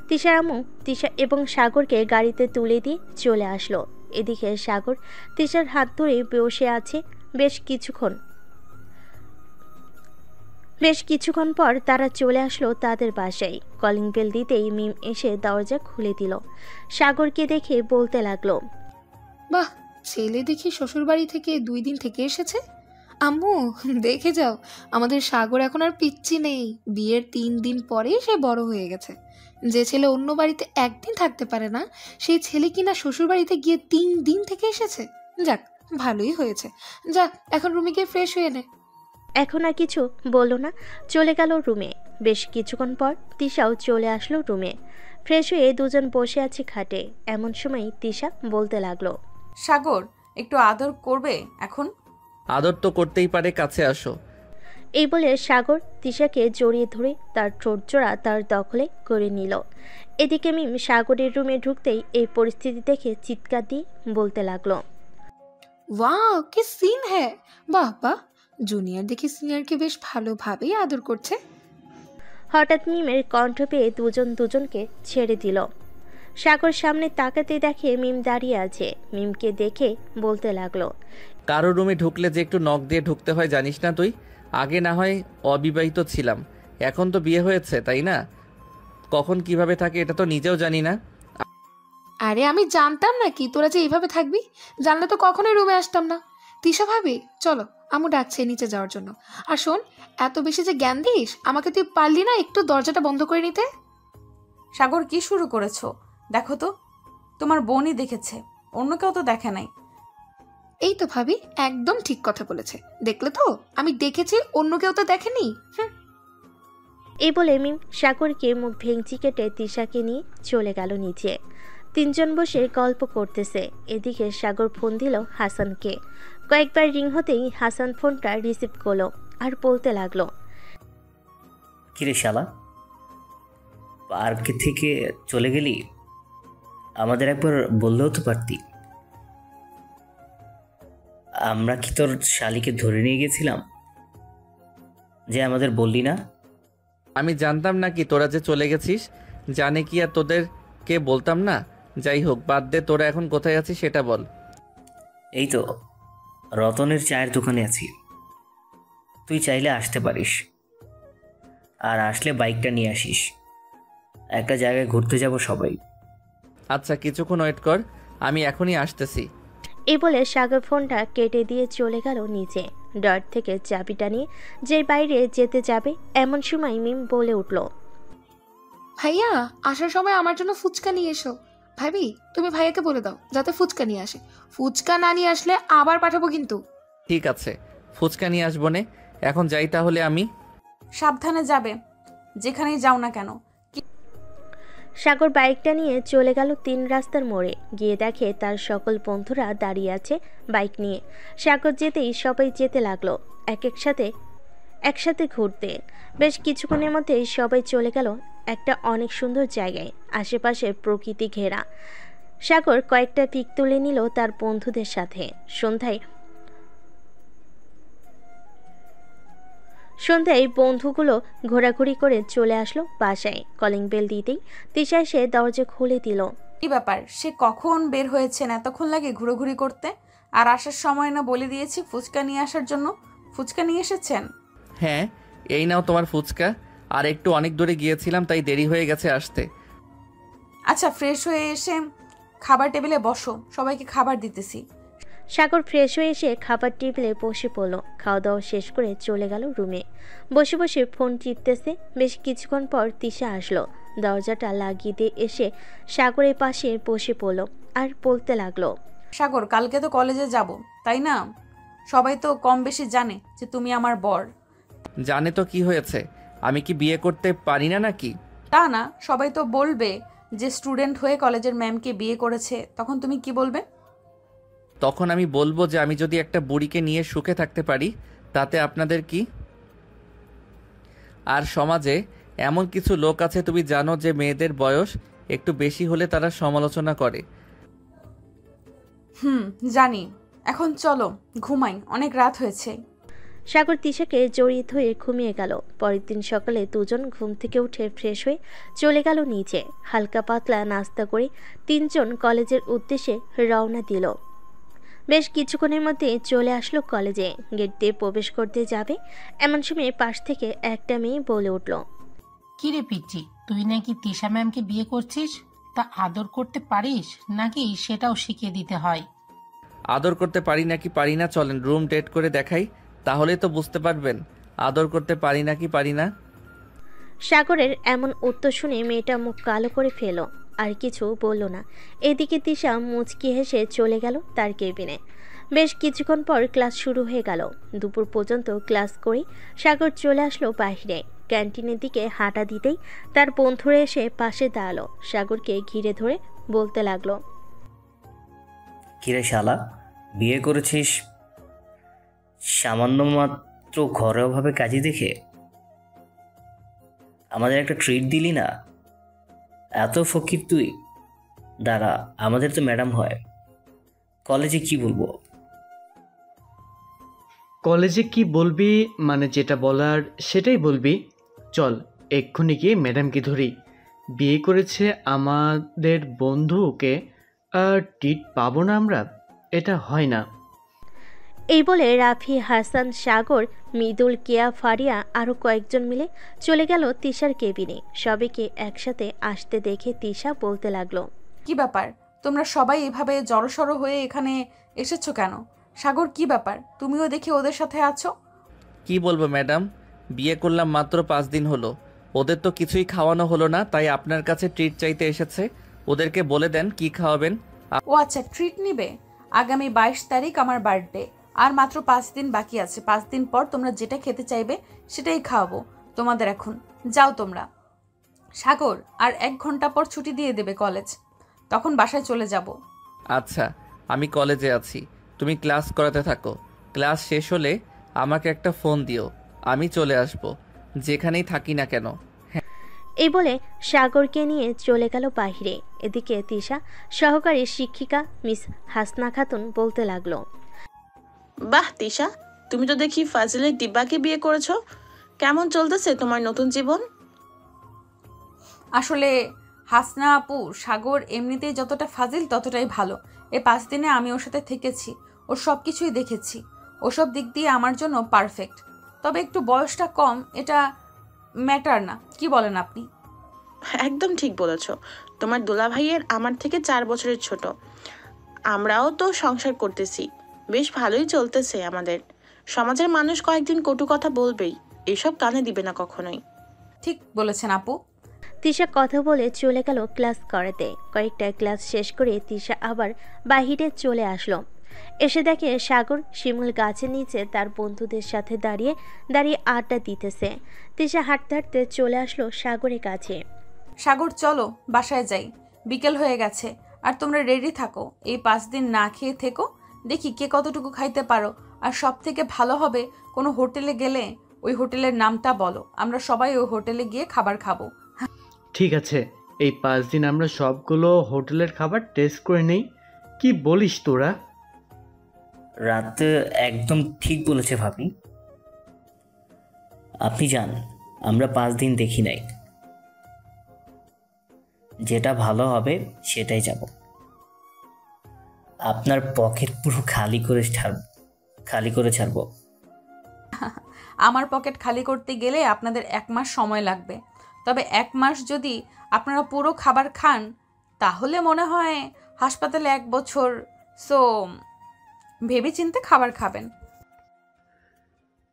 তিশার আম্মু তিশা এবং সাগরকে গাড়িতে তুলে দিয়ে চলে আসলো। এদিকে সাগর তিশার হাত ধরে বসে আছে বেশ কিছুক্ষণ। বেশ কিছুক্ষণ পর তারা চলে আসলো তাদের বাসায়। কলিং বেল দিতেই মিম এসে দরজা খুলে দিল। সাগরকে দেখে বলতে লাগলো, বাহ, ছেলে দেখি শ্বশুরবাড়ি থেকে 2 দিন থেকে এসেছে। আম্মু দেখে যাও, আমাদের সাগর এখন আর পিচ্ছি নেই। বিয়ের 3 দিন পরে সে বড় হয়ে গেছে। যে ছেলে অন্য বাড়িতে 1 দিন থাকতে পারে না, সেই ছেলে কিনা শ্বশুরবাড়িতে গিয়ে 3 দিন থেকে এসেছে। যাক, ভালোই হয়েছে। যা, এখন রুমে গিয়ে ফ্রেশ হয়ে নে। এখন আর কিছু বলল না, চলে গেল রুমে। বেশ কিছুক্ষণ পর তিশাও চলে আসলো রুমে। ফ্রেশ হয়ে দুজন বসে আছে খাটে। এমন সময় তিশা বলতে লাগলো, সাগর, একটু আদর করবে এখন? আদর তো করতেই পারে, কাছে আসো। এই বলে সাগর তিশাকে জড়িয়ে ধরে তার ঠোঁটজোড়া তার দখলে করে নিল। এদিকে মিম সাগরের রুমে ঢুকতেই এই পরিস্থিতি দেখে চিৎকার দিয়ে বলতে লাগলো, ওয়াও, কি সিন হ্যাঁ! বাহ বাহ, জুনিয়র দেখি সিনিয়রকে বেশ ভালোভাবেই আদর করছে। হঠাৎ মিমের কণ্ঠ পেয়ে দুজন দুজনকে ছেড়ে দিল। সাগর সামনে তাকাতে দেখে মিম দাঁড়িয়ে আছে। মিমকে দেখে বলতে লাগলো, কারো রুমে ঢুকলে যে একটু নখ দিয়ে ঢুকতে হয় জানিস না তুই? আগে না হয় অবিবাহিত ছিলাম, এখন তো বিয়ে হয়েছে, তাই না? কখন কিভাবে থাকে এটা তো নিজেও জানি না। আরে আমি জানতাম নাকি তোরা যে এইভাবে থাকবি? জানলে তো কখনোই রুমে আসতাম না। তিশা ভাবি, চলো, আম্মু ডাকছে নিচে যাওয়ার জন্য। আর শোন, এত বেশি যে জ্ঞান দিস, আমাকে তুই পারলি না একটু দরজাটা বন্ধ করে নিতে? সাগর, কি শুরু করেছো? দেখো তো, তোমার বোনই দেখেছে, অন্য কেউ তো দেখে নাই। এই তো ভাবি, একদম ঠিক কথা বলেছে। দেখলে তো, আমি দেখেছি, অন্য কেউ তো দেখেনি। এই বলে মিম সাগরকে মুখ ভেঙচি কেটে তিশাকে নিয়ে চলে গেল নিচে। তিনজন বসে গল্প করতেছে। এদিকে সাগর ফোন দিল হাসানকে। কয়েকবার রিং হতেই হাসান ফোনটা রিসিভ করলো আর বলতে লাগলো, কিরে শালা, পার্ক থেকে চলে গেলি? আমাদের একবার বললেও তো পারতি। আমরা কি তোর শালিকে ধরে নিয়ে গেছিলাম যে আমাদের বললি না? আমি জানতাম নাকি তোরা যে চলে গেছিস? জানে কি আর তোদেরকে বলতাম না? যাই হোক, বাদ দে, তোরা এখন কোথায় আছিস সেটা বল। এই তো রতনের চায়ের দোকানে আছি, তুই চাইলে আসতে পারিস। আর আসলে বাইকটা নিয়ে আসিস, একটা জায়গায় ঘুরতে যাব সবাই। আচ্ছা, কিছুক্ষণ ওয়েট কর, আমি এখনই আসতেছি। এই বলে সাগর ফোনটা কেটে দিয়ে চলে গেল নিচে। ডর থেকে চাবিটা নিয়ে যে বাইরে যেতে যাবে, এমন সময় মিম বলে উঠল, ভাইয়া, আসার সময় আমার জন্য ফুচকা নিয়ে এসো। ভাবি, তুমি ভাইয়াকে বলে দাও যাতে ফুচকা নিয়ে আসে। ফুচকা না নিয়ে আসলে আবার পাঠাবো কিন্তু। ঠিক আছে, ফুচকা নিয়ে আসবো নে। এখন যাই তাহলে আমি। সাবধানে যাবে, যেখানেই যাও না কেন। সাগর বাইকটা নিয়ে চলে গেল 3 রাস্তার মোড়ে। গিয়ে দেখে তার সকল বন্ধুরা দাঁড়িয়ে আছে বাইক নিয়ে। সাগর যেতেই সবাই যেতে লাগলো একসাথে ঘুরতে। বেশ কিছুক্ষণের মধ্যে সবাই চলে গেল একটা অনেক সুন্দর জায়গায়, আশেপাশে প্রকৃতি ঘেরা। সাগর কয়েকটা পিক তুলে নিল তার বন্ধুদের সাথে। সন্ধ্যায় বন্ধুগুলো ঘোরাঘুরি করে চলে আসলো বাসায়। কলিং বেল দিতেই তিশা এসে দরজা খুলে দিল। কি ব্যাপার, সে কখন বের হয়েছেন? এতক্ষণ লাগে ঘুরোঘুরি করতে? আর আসার সময় না বলে দিয়েছি ফুচকা নিয়ে আসার জন্য? ফুচকা নিয়ে এসেছেন? হ্যাঁ, এই নাও তোমার ফুচকা। আর একটু অনেক দূরে গিয়েছিলাম, তাই দেরি হয়ে গেছে আসতে। আচ্ছা, ফ্রেশ হয়ে এসে খাবার টেবিলে বসো, সবাইকে খাবার দিতেছি। সাগর ফ্রেশ হয়ে এসে খাবার টেবিলে বসে পড়ল। খাওয়া দাওয়া শেষ করে চলে গেল রুমে। বসে বসে ফোন টিপতেছে। বেশ কিছুক্ষণ পর তিশা আসলো। দরজাটা লাগিয়ে দিয়ে এসে সাগরের পাশে বসে পড়ল আর বলতে লাগলো, সাগর, কালকে তো কলেজে যাব, তাই না? সবাই তো কম বেশি জানে যে তুমি আমার বর। জানে তো কি হয়েছে? আমি কি বিয়ে করতে পারি না নাকি? তা না, সবাই তো বলবে যে স্টুডেন্ট হয়ে কলেজের ম্যামকে বিয়ে করেছে। তখন তুমি কি বলবে? তখন আমি বলবো যে আমি যদি একটা বুড়িকে নিয়ে সুখে থাকতে পারি তাতে আপনাদের কি? আর সমাজে এমন কিছু লোক আছে, তুমি জানো, যে মেয়েদের বয়স একটু বেশি হলে তারা সমালোচনা করে। জানি। এখন চলো ঘুমাই, অনেক রাত হয়েছে। সাগর তিশাকে জড়িয়ে ধরে ঘুমিয়ে গেল। পরের দিন সকালে দুজন ঘুম থেকে উঠে ফ্রেশ হয়ে চলে গেল নিচে। হালকা পাতলা নাস্তা করে 3জন কলেজের উদ্দেশ্যে রওনা দিল। বেশ কিছুক্ষণের মধ্যে চলে আসলো কলেজে। গেট দিয়ে প্রবেশ করতে যাবে এমন সময় পাশ থেকে একটা মেয়ে বলে উঠল, কিরে পিচ্ছি, তুই নাকি তিশা ম্যামকে বিয়ে করছিস? তা আদর করতে পারিস নাকি সেটাও শিখিয়ে দিতে হয়? আদর করতে পারি নাকি পারি না চলেন রুম ডেট করে দেখাই, তাহলে তো বুঝতে পারবেন আদর করতে পারি নাকি পারি না। সাগরের এমন উত্তর শুনে মেয়েটা মুখ কালো করে ফেল, আর কিছু বলল না। এদিকে তিশা মুচকি হেসে চলে গেল তার কেবিনে। বেশ কিছুক্ষণ পর ক্লাস শুরু হয়ে গেল। দুপুর পর্যন্ত ক্লাস করে সাগর চলে আসলো বাইরে। ক্যান্টিনের দিকে হাঁটা দিতেই তার বন্ধুরা এসে পাশে দাঁড়ালো। সাগরকে ঘিরে ধরে বলতে লাগলো, কিরে শালা, বিয়ে করেছিস সামান্য মাত্র ঘরোয়াভাবে কাজে দেখে? আমাদের একটা ট্রিট দিলি না? এত ফকির তুই? দাঁড়া, আমাদের তো ম্যাডাম হয়, কলেজে কি বলবো? কলেজে কি বলবি মানে যেটা বলার সেটাই বলবি। চল এক্ষুনি গিয়ে ম্যাডামকে ধরি। বিয়ে করেছে আমাদের বন্ধুকে, আর টিট পাবো না আমরা? এটা হয় না। এই বলে রাফি, হাসান, সাগর, মৃদুল, কেয়া, ফারিয়া আরও কয়েকজন মিলে চলে গেল তিশার কেবিনে। সবাইকে একসাথে আসতে দেখে তিশা বলতে লাগলো, কি ব্যাপার, তোমরা সবাই এভাবে জড়সড় হয়ে এখানে এসেছো কেন? সাগর, কি ব্যাপার? তুমিও দেখি ওদের সাথে আছো। কি বলবো ম্যাডাম, বিয়ে করলাম মাত্র 5 দিন হলো, ওদের তো কিছুই খাওয়ানো হলো না, তাই আপনার কাছে ট্রিট চাইতে এসেছে। ওদেরকে বলে দেন কি খাওয়াবেন। ও আচ্ছা, ট্রিট নিবে। আগামী 22 তারিখ আমার বার্থডে, আর মাত্র 5 দিন বাকি আছে। 5 দিন পর তোমরা যেটা খেতে চাইবে সেটাই খাওয়াবো তোমাদের। এখন যাও তোমরা। সাগর, আর 1 ঘন্টা পর ছুটি দিয়ে দেবে কলেজ, তখন বাসায় চলে যাব। আচ্ছা, আমি কলেজে আছি, তুমি ক্লাস করাতে থাকো। ক্লাস শেষ হলে আমাকে একটা ফোন দিও, আমি চলে আসব, যেখানেই থাকি না কেন। এই বলে সাগরকে নিয়ে চলে গেল বাইরে। এদিকে তিশা সহকারী শিক্ষিকা মিস হাসনা খাতুন বলতে লাগলো, বাহ তিশা, তুমি তো দেখি ফাজিলের ডিব্বাকে বিয়ে করেছো। কেমন চলতেছে তোমার নতুন জীবন? আসলে হাসনা আপু, সাগর এমনিতেই যতটা ফাজিল ততটাই ভালো। এই 5 দিনে আমি ওর সাথে থেকেছি, ওর সব কিছুই দেখেছি। ওসব দিক দিয়ে আমার জন্য পারফেক্ট। তবে একটু বয়সটা কম, এটা ম্যাটার না। কি বলেন আপনি? একদম ঠিক বলেছো। তোমার দুলাভাইয়ের আমার থেকে 4 বছরের ছোট। আমরাও তো সংসার করতেছি, বেশ ভালোই চলতেছে আমাদের। সমাজের মানুষ কয়েকদিন কটু কথা বলবেই, এসব কানে দিবে না কখনোই। ঠিক বলেছেন আপু। তিশা কথা বলে চলে গেল ক্লাস করাতে। কয়েকটা ক্লাস শেষ করে তিশা আবার বাহিরে চলে আসলো। এসে দেখে সাগর শিমুল গাছের নিচে তার বন্ধুদের সাথে দাঁড়িয়ে দাঁড়িয়ে আড্ডা দিতেছে। তিশা হাঁটতে হাঁটতে চলে আসলো সাগরের কাছে। সাগর, চলো বাসায় যাই, বিকেল হয়ে গেছে। আর তোমরা রেডি থাকো, এই 5 দিন না খেয়ে থেকো, দেখি কে কতটুকু খাইতে পারো। আর সব থেকে ভালো হবে কোনো হোটেলে গেলে ওই হোটেলের নামটা বলো, আমরা সবাই ওই হোটেলে গিয়ে খাবার খাবো। ঠিক আছে, এই 5 দিন আমরা সবগুলো হোটেলের খাবার টেস্ট করে নেই। কি বলিস তোরা? রাতে একদম ঠিক বলেছে ভাবি। আপনি যান, আমরা 5 দিন দেখি নাই, যেটা ভালো হবে সেটাই যাব। আপনার পকেট পুরো খালি করে ছাড়বো। আমার পকেট খালি করতে গেলে আপনাদের 1 মাস সময় লাগবে। তবে 1 মাস যদি আপনারা পুরো খাবার খান, তাহলে মনে হয় হাসপাতালে 1 বছর। সো ভেবেচিন্তে খাবার খাবেন।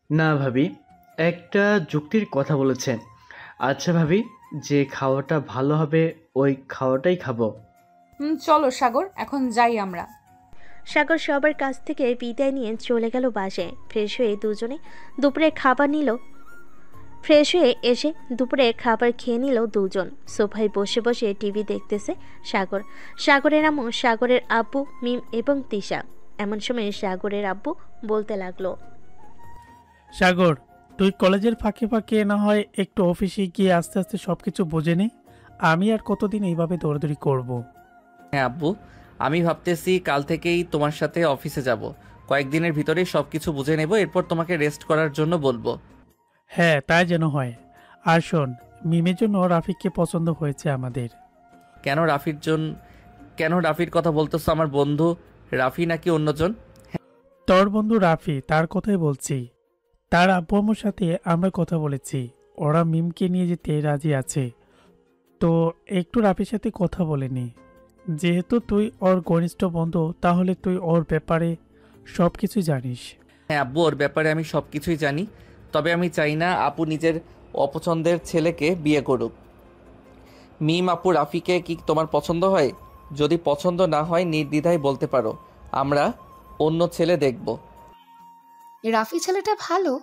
না ভাবি, একটা যুক্তির কথা বলেছে। আচ্ছা ভাবি, যে খাওয়াটা ভালো হবে ওই খাওয়াটাই খাবো। চলো সাগর, এখন যাই আমরা। সাগর সবার কাছ থেকে বিদায় নিয়ে চলে গেল বাসায়। ফ্রেশ হয়ে দুজনে দুপুরে খাবার নিল। ফ্রেশ হয়ে এসে দুপুরে খাবার খেয়ে নিল দুজন। সোফায় বসে বসে টিভি দেখতেছে সাগর। সাগরের আম্মু, সাগরের আব্বু, মিম এবং তিশা। এমন সময় সাগরের আব্বু বলতে লাগলো, সাগর, তুই কলেজের ফাঁকে ফাঁকে না হয় একটু অফিসে গিয়ে আস্তে আস্তে সব কিছু বুঝে নে। আমি আর কতদিন এইভাবে দৌড়াদৌড়ি করব? হ্যাঁ আব্বু, আমি ভাবতেছি কাল থেকেই তোমার সাথে অফিসে যাব। কয়েকদিনের ভিতরেই সব কিছু বুঝে নেব, এরপর তোমাকে রেস্ট করার জন্য বলবো। হ্যাঁ, তাই যেন হয়। আর শোন, মিমের জন্য রাফিককে পছন্দ হয়েছে আমাদের। কেন রাফির কথা বলতেছো? আমার বন্ধু রাফি নাকি অন্যজন? তোর বন্ধু রাফি, তার কথাই বলছি। তার আব্বু আম্মুর সাথে আমরা কথা বলেছি, ওরা মিমকে নিয়ে যেতে রাজি আছে। তো একটু রাফির সাথে কথা বলে নি। যেহেতু তুই ওর ঘনিষ্ঠ বন্ধু, তাহলে তুই ওর ব্যাপারে সব কিছু জানিস। হ্যাঁ আব্বু, ওর ব্যাপারে আমি সব কিছুই জানি। তবে আমি চাই না আপু নিজের অপছন্দের ছেলেকে বিয়ে করুক। মিম আপু, রাফিকে কি তোমার পছন্দ হয়? যদি পছন্দ না হয় নির্দ্বিধায় বলতে পারো, আমরা অন্য ছেলে দেখব। রাফি ছেলেটা ভালো,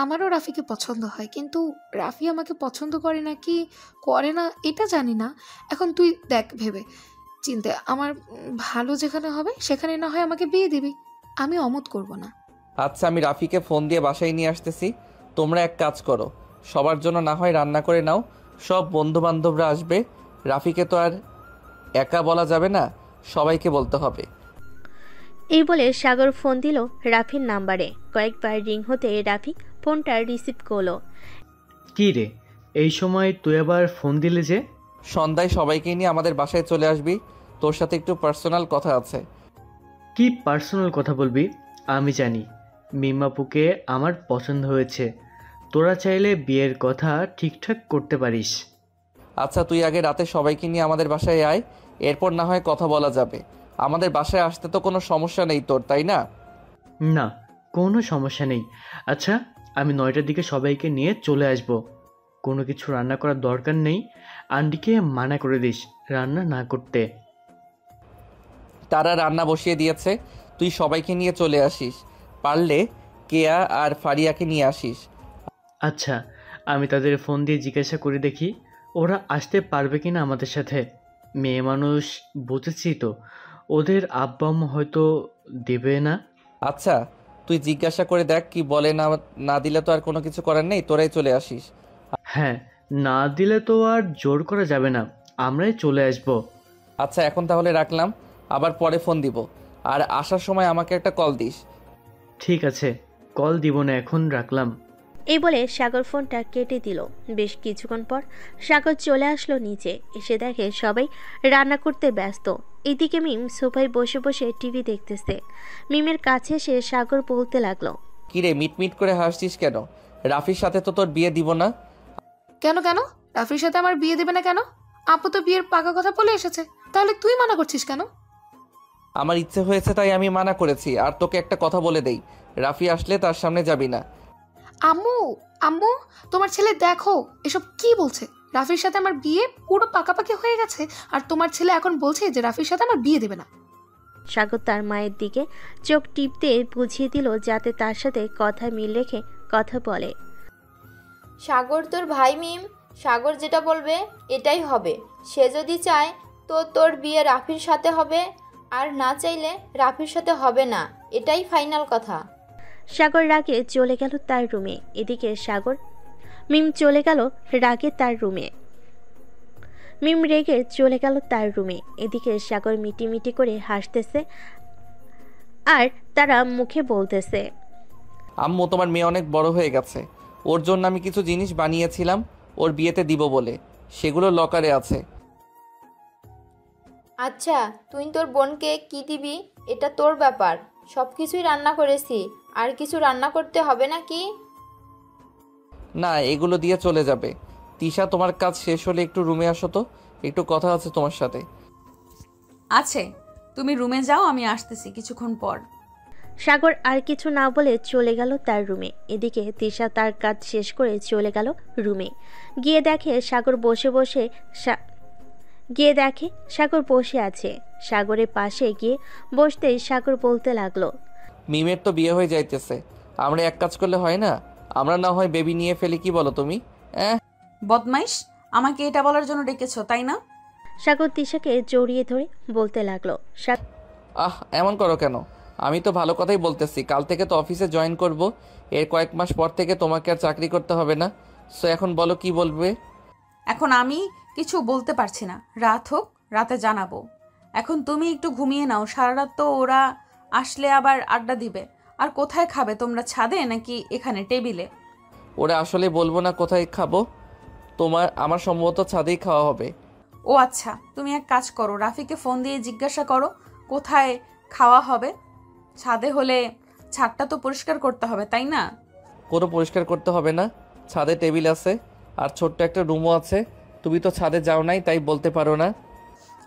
আমারও রাফিকে পছন্দ হয়, কিন্তু রাফি আমাকে পছন্দ করে না কি করে না এটা জানি না। এখন তুই দেখ ভেবে চিন্তে, আমার ভালো যেখানে হবে সেখানে না হয় আমাকে বিয়ে দিবি, আমি অমত করব না। আচ্ছা, আমি রাফিকে ফোন দিয়ে বাসায় নিয়ে আসতেছি। তোমরা এক কাজ করো, সবার জন্য না হয় রান্না করে নাও, সব বন্ধু বান্ধবরা আসবে। রাফিকে তো আর একা বলা যাবে না, সবাইকে বলতে হবে। এই বলে সাগর ফোন দিল রাফির নাম্বারে। কয়েকবার রিং হতে রাফি ফোনটা রিসিভ করলো। কি রে, এই সময় তুই আবার ফোন দিলে যে? সন্ধ্যায় সবাইকে নিয়ে আমাদের বাসায় চলে আসবি, তোর সাথে একটু পার্সোনাল কথা আছে। কি পার্সোনাল কথা বলবি? আমি জানি মিমাপুকে আমার পছন্দ হয়েছে, তোরা চাইলে বিয়ের কথা ঠিকঠাক করতে পারিস। আচ্ছা, তুই আগে রাতে সবাইকে নিয়ে আমাদের বাসায় আয়, এরপর না হয় কথা বলা যাবে। আমাদের বাসায় আসতে তো কোনো সমস্যা নেই তোর, তাই না? না, কোনো সমস্যা নেই। আচ্ছা, আমি 9টার দিকে সবাইকে নিয়ে চলে আসব। কোনো কিছু রান্না করার দরকার নেই, আন্টিকে মানা করে দিস রান্না না করতে। তারা রান্না বসিয়ে দিয়েছে, তুই সবাইকে নিয়ে চলে আসিস। পারলে কেয়া আর ফারিয়াকে নিয়ে আসিস। আচ্ছা, আমি তাদের ফোন দিয়ে জিজ্ঞাসা করে দেখি ওরা আসতে পারবে কিনা আমাদের সাথে। মেয়ে মানুষ বুঝেছি তো, ওদের আব্বা আম্মা হয়তো দেবে না। আচ্ছা, তুই জিজ্ঞাসা করে দেখ কি বলে। না দিলে তো আর কোনো কিছু করার নেই, তোরাই চলে আসিস। হ্যাঁ, না দিলে তো আর জোর করা যাবে না, আমরাই চলে আসব। আচ্ছা, এখন তাহলে রাখলাম, আবার পরে ফোন দিব। আর আসার সময় আমাকে একটা কল দিস। ঠিক আছে, কল দিব না, এখন রাখলাম। এই বলে সাগর ফোনটা কেটে দিল। বেশ কিছুক্ষণ পর সাগর চলে আসলো নিচে, এসে দেখে সবাই রান্না করতে ব্যস্ত। এদিকে মিম সোফায় বসে বসে টিভি দেখতেছে। মিমের কাছে এসে সাগর বলতে লাগলো, কিরে মিটমিট করে হাসছিস কেন? রাফির সাথে তো তোর বিয়ে দিব না। কেন কেন রাফির সাথে আমার বিয়ে দেবে না কেন? আপু তো বিয়ের পাকা কথা বলে এসেছে, তাহলে তুই মানা করছিস কেন? আমার ইচ্ছে হয়েছে তাই আমি মানা করেছি। আর তোকে একটা কথা বলে দেই, রাফি আসলে তার সামনে যাবি না। আম্মু আম্মু, তোমার ছেলে দেখো এসব কি বলছে। রাফির সাথে আমার বিয়ে পুরো পাকাপাকি হয়ে গেছে, আর তোমার ছেলে এখন বলছে যে রাফির সাথে আমার বিয়ে দেবে না। সাগর তার মায়ের দিকে চোখ টিপতে বুঝিয়ে দিল যাতে তার সাথে কথা মিল রেখে কথা বলে। সাগর তোর ভাই মিম, সাগর যেটা বলবে এটাই হবে। সে যদি চায় তো তোর বিয়ে রাফির সাথে হবে, আর না চাইলে রাফির সাথে হবে না, এটাই ফাইনাল কথা। সাগর রাগে চলে গেল তার রুমে। এদিকে মিম চলে গেল রাগে তার রুমে। মিম রেগে চলে গেল তার রুমে। এদিকে সাগর মিটি করে হাসতেছে আর তারা মুখে বলতেছে, আম্মু, তোমার মেয়ে অনেক বড় হয়ে গেছে, ওর জন্য আমি কিছু জিনিস বানিয়েছিলাম ওর বিয়েতে দিব বলে, সেগুলো লকারে আছে। আচ্ছা, তুই তোর বোনকে কি দিবি এটা তোর ব্যাপার। সব কিছুই রান্না করেছি, আর কিছু রান্না করতে হবে নাকি? না, এগুলো দিয়ে চলে যাবে। তিশা, তোমার কাজ শেষ হলে একটু রুমে আসো তো, একটু কথা আছে তোমার সাথে। আছে, তুমি রুমে যাও, আমি আসতেছি কিছুক্ষণ পর। সাগর আর কিছু না বলে চলে গেল তার রুমে। এদিকে তিশা তার কাজ শেষ করে চলে গেল রুমে। গিয়ে দেখে সাগর বসে আছে। সাগরের পাশে গিয়ে বসতেই সাগর বলতে লাগলো, মিমের তো বিয়ে হয়ে যাইতেছে, আমরা এক কাজ করলে হয় না? আমরা না হয় বেবি নিয়ে ফেলি, কি বলো তুমি? বদমাইশ, আমাকে এটা বলার জন্য ডেকেছো তাই না? সাগর তিশাকে জড়িয়ে ধরে বলতে লাগলো, এমন করো কেন? আমি তো ভালো কথাই বলতেছি। কাল থেকে তো অফিসে জয়েন করব, এর কয়েক মাস পর থেকে তোমাকে আর চাকরি করতে হবে না। সো এখন বলো কি বলবে? এখন আমি কিছু বলতে পারছি না, রাত হোক, রাতে জানাবো। এখন তুমি একটু ঘুমিয়ে নাও, সারা রাত তো ওরা আসলে আবার আড্ডা দিবে। আর কোথায় খাবে তোমরা, ছাদে নাকি এখানে টেবিলে? ওরা আসলে বলবো না কোথায় খাবো, আমার সম্ভবত ছাদেই খাওয়া হবে। ও আচ্ছা, তুমি এক কাজ করো, রাফিকে ফোন দিয়ে জিজ্ঞাসা করো কোথায় খাওয়া হবে। ছাদে হলে ছাদটা তো পরিষ্কার করতে হবে, তাই না? কোনো পরিষ্কার করতে হবে না, ছাদে টেবিল আছে আর ছোট্ট একটা রুমও আছে। তুমি তো ছাদে যাও নাই, তাই বলতে পারো না।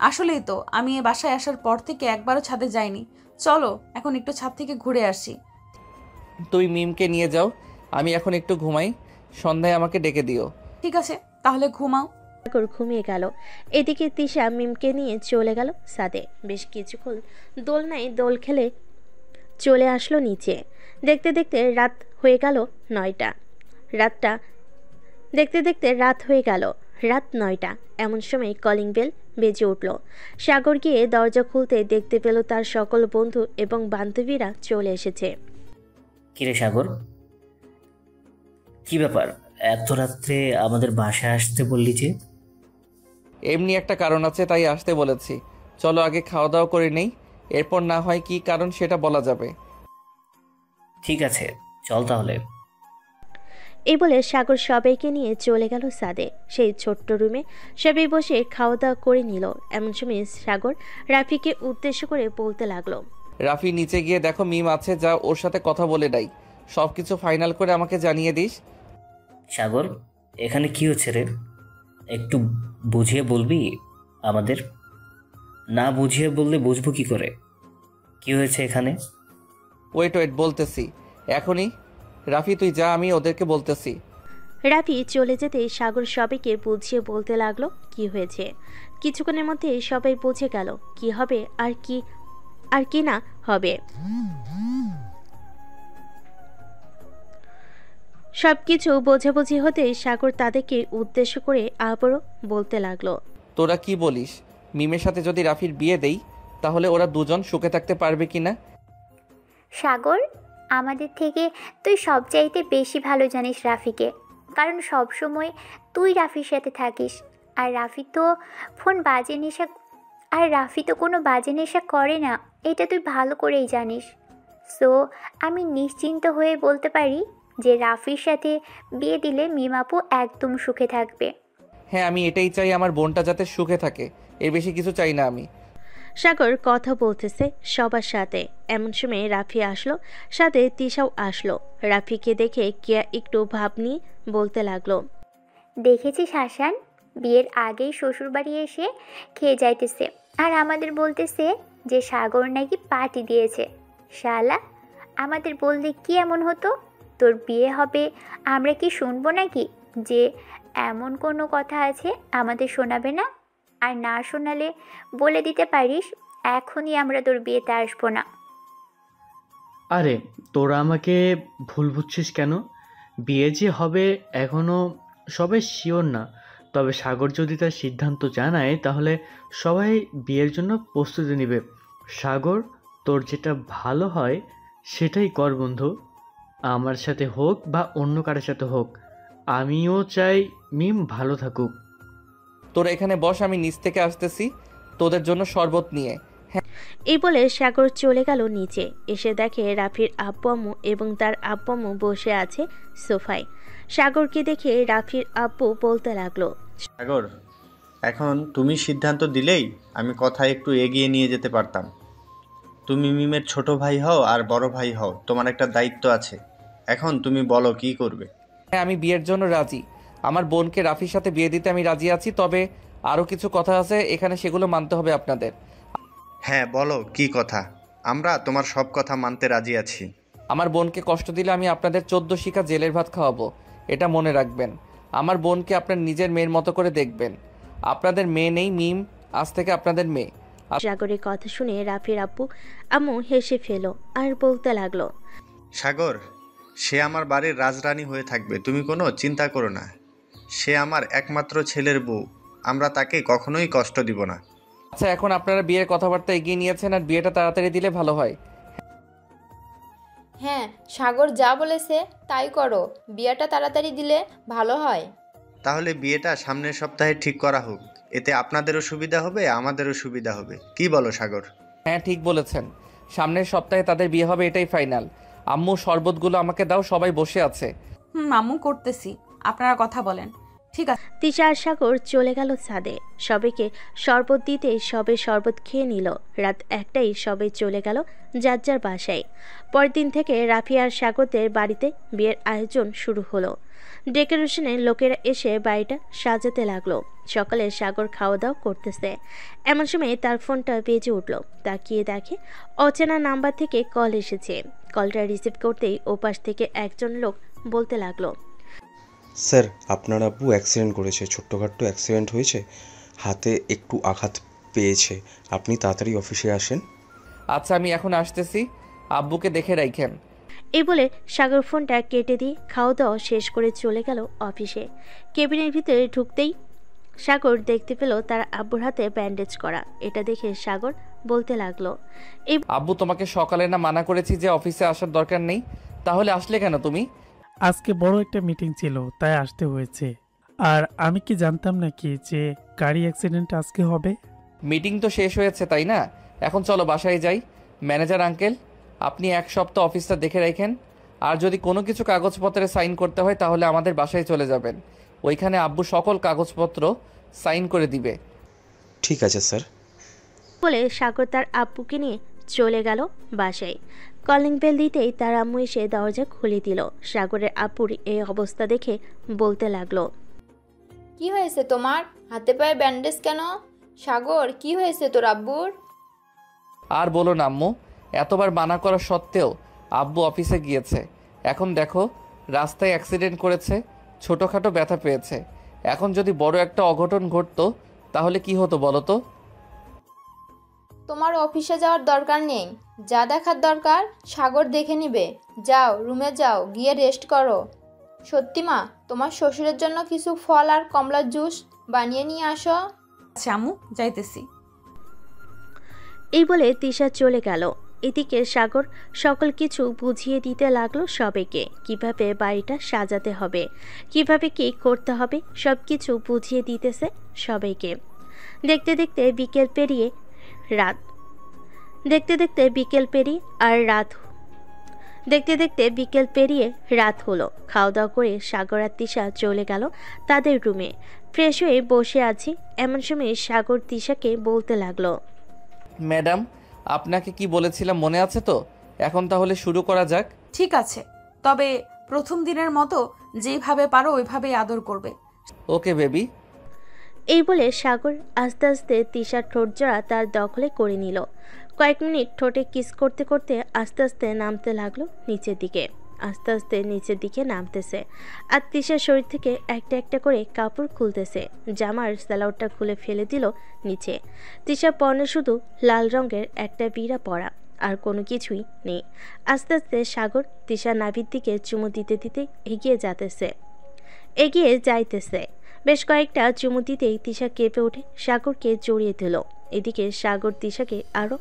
আসলেই তো, আমি এ বাসায় আসার পর থেকে একবারও ছাদে যাইনি। চলো এখন একটু ছাদ থেকে ঘুরে আসি। তুমি মিমকে নিয়ে যাও, আমি এখন একটু ঘুমাই, সন্ধ্যায় আমাকে ডেকে দিও। ঠিক আছে, তাহলে ঘুমাও। সাগর ঘুমিয়ে গেল। এদিকে তিশা মিমকে নিয়ে চলে গেল ছাদে। বেশ কিছুক্ষণ দোলনায় দোল খেলে চলে আসলো নিচে। দেখতে দেখতে রাত হয়ে গেল 9টা। রাত হয়ে গেল রাত 9টা। এমন সময় কলিং বেল বেজে উঠল। সাগর গিয়ে দরজা খুলতে দেখতে পেল তার সকল বন্ধু এবং বান্ধবীরা চলে এসেছে। কিরে সাগর, কি ব্যাপার এত রাত্রে আমাদের বাসায় আসতে বললি যে? এমনি একটা কারণ আছে, তাই আসতে বলেছি। চলো আগে খাওয়া দাওয়া করে নেই, এরপর না হয় কি কারণ সেটা বলা যাবে। ঠিক আছে, চল তাহলে। এই বলে সাগর সবাইকে নিয়ে চলে গেল ছাদে। সেই ছোট্ট রুমে সবাই বসে খাওয়া দাওয়া করে নিল। এমন সময় সাগর রাফিকে উদ্দেশ্য করে বলতে লাগলো, রাফি নিচে গিয়ে দেখো মিম আছে, যা ওর সাথে কথা বলে নাই, সব কিছু ফাইনাল করে আমাকে জানিয়ে দিস। সাগর, এখানে কি হচ্ছে রে? একটু বুঝিয়ে বলবি আমাদের? না বুঝিয়ে বললে বুঝবো কি করে কি হয়েছে এখানে? ওয়েট বলতেছি এখনই। রাফি তুই যা, আমি ওদেরকে বলতেছি। রাফি চলে যেতে সাগর সবাইকে বুঝিয়ে বলতে লাগলো কি হয়েছে। কিছুক্ষণের মধ্যে সবাই বুঝে গেল কি হবে আর কি না হবে। সবকিছু বোঝাবুঝি হতে সাগর তাদেরকে উদ্দেশ্য করে আবারও বলতে লাগলো, তোরা কি বলিস? মিমের সাথে যদি রাফির বিয়ে দেই তাহলে ওরা দুজন সুখে থাকতে পারবে কিনা? সাগর, আমাদের থেকে তুই সবচাইতে বেশি ভালো জানিস রাফিকে, কারণ সব সময় তুই রাফির সাথে থাকিস। আর রাফি তো কোনো বাজে নেশা করে না, এটা তুই ভালো করেই জানিস। সো আমি নিশ্চিন্ত হয়ে বলতে পারি যে রাফির সাথে বিয়ে দিলে মিমাপু একদম সুখে থাকবে। হ্যাঁ, আমি এটাই চাই, আমার বোনটা যাতে সুখে থাকে, এর বেশি কিছু চাই না আমি। সাগর কথা বলতেছে সবার সাথে। এমন সময় রাফি আসলো, সাথে তিশাও আসলো। রাফিকে দেখে কিয়া একটু ভাব নিয়ে বলতে লাগলো, দেখেছিস হাসান, বিয়ের আগেই শ্বশুরবাড়ি এসে খেয়ে যাইতেছে আর আমাদের বলতেছে যে সাগর নাকি পার্টি দিয়েছে। শালা, আমাদের বললে কি এমন হতো? তোর বিয়ে হবে, আমরা কি শুনবো নাকি যে এমন কোনো কথা আছে আমাদের শোনাবে না? আর না শোনালে বলে দিতে পারিস এখনই আমরা তোর বিয়েতে আসবো না। আরে তোরা আমাকে ভুল বুঝছিস কেন? বিয়ে যে হবে এখনো সবাই শিওর না, তবে সাগর যদি তার সিদ্ধান্ত জানায় তাহলে সবাই বিয়ের জন্য প্রস্তুতি নেবে। সাগর, তোর যেটা ভালো হয় সেটাই কর বন্ধু, আমার সাথে হোক বা অন্য কারোর সাথে হোক। আমিও চাই মিম ভালো থাকুক। তোরা এখানে বস, আমি নিচ থেকে আসতেছি তোদের জন্য শরবত নিয়ে। এই বলে সাগর চলে গেল নিচে। এসে দেখে রাফির আব্বু আম্মু এবং তার আব্বু আম্মু বসে আছে সোফায়। সাগরকে দেখে রাফির আব্বু বলতে লাগলো, সাগর, এখন তুমি সিদ্ধান্ত দিলেই আমি কথা একটু এগিয়ে নিয়ে যেতে পারতাম। তুমি মিমের ছোট ভাই হও আর বড় ভাই হও, তোমার একটা দায়িত্ব আছে। এখন তুমি বলো কি করবে। হ্যাঁ, আমি বিয়ের জন্য রাজি। আমার বোনকে রাফির সাথে বিয়ে দিতে আমি রাজি আছি, তবে আরও কিছু কথা আছে এখানে, সেগুলো মানতে হবে আপনাদের। হ্যাঁ বলো কি কথা, আমরা তোমার সব কথা মানতে রাজি আছি। আমার বোনকে কষ্ট দিলে আমি আপনাদের 14 শিখা জেলের ভাত খাওয়াবো, এটা মনে রাখবেন। আমার বোনকে আপনার নিজের মেয়ের মতো করে দেখবেন। আপনাদের মেয়ে নেই, মিম আজ থেকে আপনাদের মেয়ে। সাগরের কথা শুনে রাফির আব্বু আম্মু হেসে ফেল আর বলতে লাগলো, সাগর, সে আমার বাড়ির রাজরানী হয়ে থাকবে, তুমি কোনো চিন্তা করো না। সে আমার একমাত্র ছেলের বউ, আমরা তাকে কখনোই কষ্ট দিব না। আচ্ছা, এখন আপনারা বিয়ের কথাবার্তা এগিয়ে নিয়েছেন আর বিয়েটা তাড়াতাড়ি দিলে ভালো হয়। হ্যাঁ, সাগর যা বলেছে তাই করো, বিয়েটা তাড়াতাড়ি দিলে ভালো হয়। তাহলে বিয়েটা সামনের সপ্তাহে ঠিক করা হোক, এতে আপনাদেরও সুবিধা হবে আমাদেরও সুবিধা হবে। কি বলো সাগর? হ্যাঁ, ঠিক বলেছেন, সামনের সপ্তাহে তাদের বিয়ে হবে, এটাই ফাইনাল। আম্মু শরবতগুলো আমাকে দাও, সবাই বসে আছে। আম্মু করতেছি, আপনারা কথা বলেন। ঠিক আছে। তিশা আর সাগর চলে গেল ছাদে। সবাইকে শরবত দিতে সবে শরবত খেয়ে নিল। রাত 1টায় সবে চলে গেল যার যার বাসায়। পরের দিন থেকে রাফি আর সাগরদের বাড়িতে বিয়ের আয়োজন শুরু হলো। ডেকোরেশনের লোকেরা এসে বাড়িটা সাজাতে লাগলো। সকালে সাগর খাওয়া দাওয়া করতেছে, এমন সময় তার ফোনটা বেজে উঠল। তাকিয়ে দেখে অচেনা নাম্বার থেকে কল এসেছে। কলটা রিসিভ করতেই ওপাশ থেকে একজন লোক বলতে লাগলো, স্যার আপনার আব্বু অ্যাক্সিডেন্ট করেছে, ছোট্টখাট্টো অ্যাক্সিডেন্ট হয়েছে, হাতে একটু আঘাত পেয়েছে, আপনি তাড়াতাড়ি অফিসে আসেন। আচ্ছা আমি এখন আসতেছি, আব্বুকে দেখে রাখেন। এই বলে সাগর ফোনটা কেটে দিয়ে খাওয়া দাওয়া শেষ করে চলে গেল অফিসে। কেবিনের ভিতরে ঢুকতেই সাগর দেখতে পেল তার আব্বুর হাতে ব্যান্ডেজ করা। এটা দেখে সাগর বলতে লাগলো, আব্বু তোমাকে সকালে না মানা করেছি যে অফিসে আসার দরকার নেই, তাহলে আসলে কেন তুমি? আজকে বড় একটা মিটিং ছিল তাই আসতে হয়েছে। আর আমি কি জানতাম নাকি যে গাড়ি অ্যাক্সিডেন্ট আজকে হবে? মিটিং তো শেষ হয়েছে তাই না, এখন চলো বাসায় যাই। ম্যানেজার আঙ্কেল, আপনি 1 সপ্তাহ অফিসটা দেখে রাখেন, আর যদি কোনো কিছু কাগজপত্রে সাইন করতে হয় তাহলে আমাদের বাসায় চলে যাবেন, ওইখানে আব্বু সকল কাগজপত্র সাইন করে দিবে। ঠিক আছে স্যার। বলে সাগর তার আব্বুকে নিয়ে চলে গেল বাসায়। কলিং বেল দিতেই তার আম্মু এসে দরজা খুলে দিল। সাগরের আব্বুর এই অবস্থা দেখে বলতে লাগলো, কি হয়েছে তোমার? হাতে পায়ে ব্যান্ডেজ কেন? সাগর, কি হয়েছে তোর আব্বুর? আর বলো না আম্মু, এতবার মানা করা সত্ত্বেও আব্বু অফিসে গিয়েছে। এখন দেখো রাস্তায় অ্যাক্সিডেন্ট করেছে, ছোটোখাটো ব্যথা পেয়েছে। এখন যদি বড় একটা অঘটন ঘটতো তাহলে কি হতো বলো তো? তোমার অফিসে যাওয়ার দরকার নেই, যা দেখার দরকার সাগর দেখে নিবে। যাও রুমে যাও, গিয়ে রেস্ট করো। সত্যি মা, তোমার শ্বশুরের জন্য কিছু ফল আর কমলার জুস বানিয়ে নিয়ে আসো। আচ্ছা আম্মু, যাইতেছি। এই বলে তিশা চলে গেল। এদিকে সাগর সকল কিছু বুঝিয়ে দিতে লাগলো সবাইকে, কিভাবে বাড়িটা সাজাতে হবে, কিভাবে কি করতে হবে, সব কিছু বুঝিয়ে দিতেছে সবাইকে। দেখতে দেখতে বিকেল পেরিয়ে রাত হলো। খাওয়া দাওয়া করে সাগর আর তিশা চলে গেল তাদের রুমে। ফ্রেশ হয়ে বসে আছি, এমন সময় সাগর তিশাকে বলতে লাগলো, ম্যাডাম আপনাকে কি বলেছিলাম মনে আছে তো? এখন তাহলে শুরু করা যাক। ঠিক আছে, তবে প্রথম দিনের মতো যেভাবে পারো ওইভাবেই আদর করবে। Okay baby. এই বলে সাগর আস্তে আস্তে তিশার ঠোঁটজোড়া তার দখলে করে নিল। কয়েক মিনিট ঠোঁটে কিস করতে করতে আস্তে আস্তে নামতে লাগলো নিচের দিকে। আস্তে আস্তে নিচের দিকে নামতেছে, আর তিশার শরীর থেকে একটা একটা করে কাপড় খুলতেছে। জামার স্যালাউটটা খুলে ফেলে দিল নিচে। তিশার পরনে শুধু লাল রঙের একটা বিড়া পরা, আর কোনো কিছুই নেই। আস্তে আস্তে সাগর তিশার নাভির দিকে চুমু দিতে দিতে এগিয়ে যাইতেছে। বেশ কয়েকটা চুমু দিতেই তিশা কেঁপে উঠে সাগরকে জড়িয়ে দিল। এদিকে সাগর তিশাকে আরও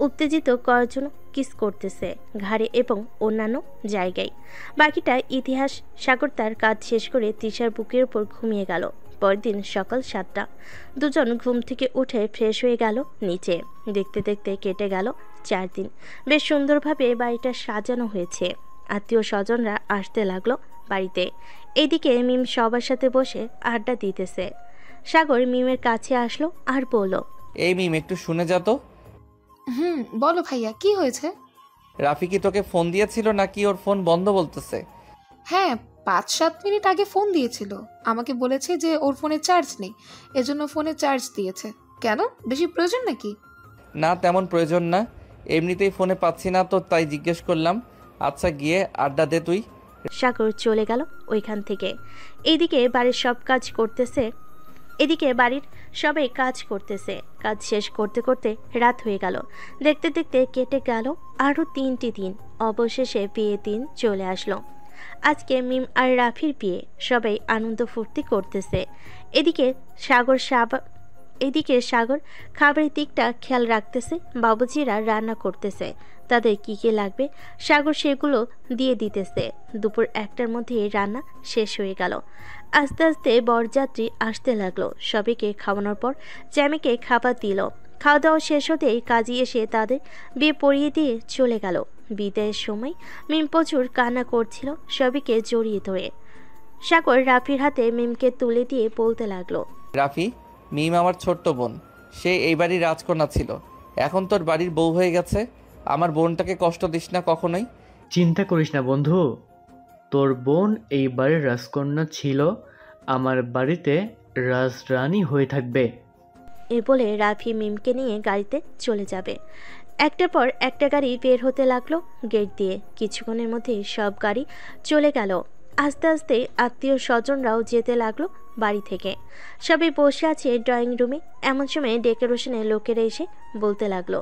উত্তেজিত করার জন্য কিস করতেছে ঘাড়ে এবং অন্যান্য জায়গায়। বাকিটা ইতিহাস। সাগর তার কাজ শেষ করে তিশার বুকের উপর ঘুমিয়ে গেল। পরের দিন সকাল 7টা। দুজন ঘুম থেকে উঠে ফ্রেশ হয়ে গেল নিচে। দেখতে দেখতে কেটে গেল 4 দিন। বেশ সুন্দরভাবে বাড়িটা সাজানো হয়েছে। আত্মীয় স্বজনরা আসতে লাগলো বাড়িতে। এদিকে মিম সবার সাথে বসে আড্ডা দিতেছে। সাগর মিমের কাছে আসলো আর বলল, এই মিম একটু শুনে যা তো। বলো ভাইয়া, কি হয়েছে? রাফি কি তোকে ফোন দিয়েছিল নাকি ওর ফোন বন্ধ বলতেছে? হ্যাঁ, 5-7 মিনিট আগে ফোন দিয়েছিল। আমাকে বলেছে যে ওর ফোনে চার্জ নেই, এজন্য ফোনে চার্জ দিয়েছে। কেন, বেশি প্রয়োজন নাকি? না তেমন প্রয়োজন না, এমনিতেই ফোনে পাচ্ছি না তো তাই জিজ্ঞেস করলাম। আচ্ছা গিয়ে আড্ডা দে তুই। সাগর চলে গেল ওইখান থেকে। এদিকে বাড়ির সবাই কাজ করতেছে। কাজ শেষ করতে করতে রাত হয়ে গেল। দেখতে দেখতে কেটে গেল আরও 3টি দিন। অবশেষে বিয়ের দিন চলে আসলো। আজকে মিম আর রাফির বিয়ে। সবাই আনন্দ ফুর্তি করতেছে। এদিকে সাগর খাবারের দিকটা খেয়াল রাখতেছে। বাবুজিরা রান্না করতেছে, তাদের কি কি লাগবে সাগর সেগুলো দিয়ে দিতেছে। দুপুর 1টার মধ্যে রান্না শেষ হয়ে গেল। আস্তে আস্তে বরযাত্রী আসতে লাগলো। সবাইকে খাওয়ানোর পর জ্যামিকে খাবার দিল। খাওয়া দাওয়া শেষ হতেই কাজী এসে তাদের বিয়ে পড়িয়ে দিয়ে চলে গেল। বিদায়ের সময় মিম প্রচুর কান্না করছিল সবাইকে জড়িয়ে ধরে। সাগর রাফির হাতে মিমকে তুলে দিয়ে বলতে লাগলো, রাফি, মিম আমার ছোট্ট বোন। সে এই বাড়ির রাজকন্যা ছিল, এখন তোর বাড়ির বউ হয়ে গেছে। আমার বোনটাকে কষ্ট দিস না কখনোই। চিন্তা করিস না বন্ধু, তোর বোন এই বাড়ির রাজকন্যা ছিল, আমার বাড়িতে রাজরানী হয়ে থাকবে। এ বলে রাফি মিমকে নিয়ে গাড়িতে চলে যাবে। একটার পর একটা গাড়ি বের হতে লাগলো গেট দিয়ে। কিছুক্ষণের মধ্যেই সব গাড়ি চলে গেল। আস্তে আস্তে আত্মীয় স্বজনরাও যেতে লাগলো বাড়ি থেকে। সবাই বসে আছে ড্রয়িং রুমে। এমন সময় ডেকোরেশনের লোকেরা এসে বলতে লাগলো,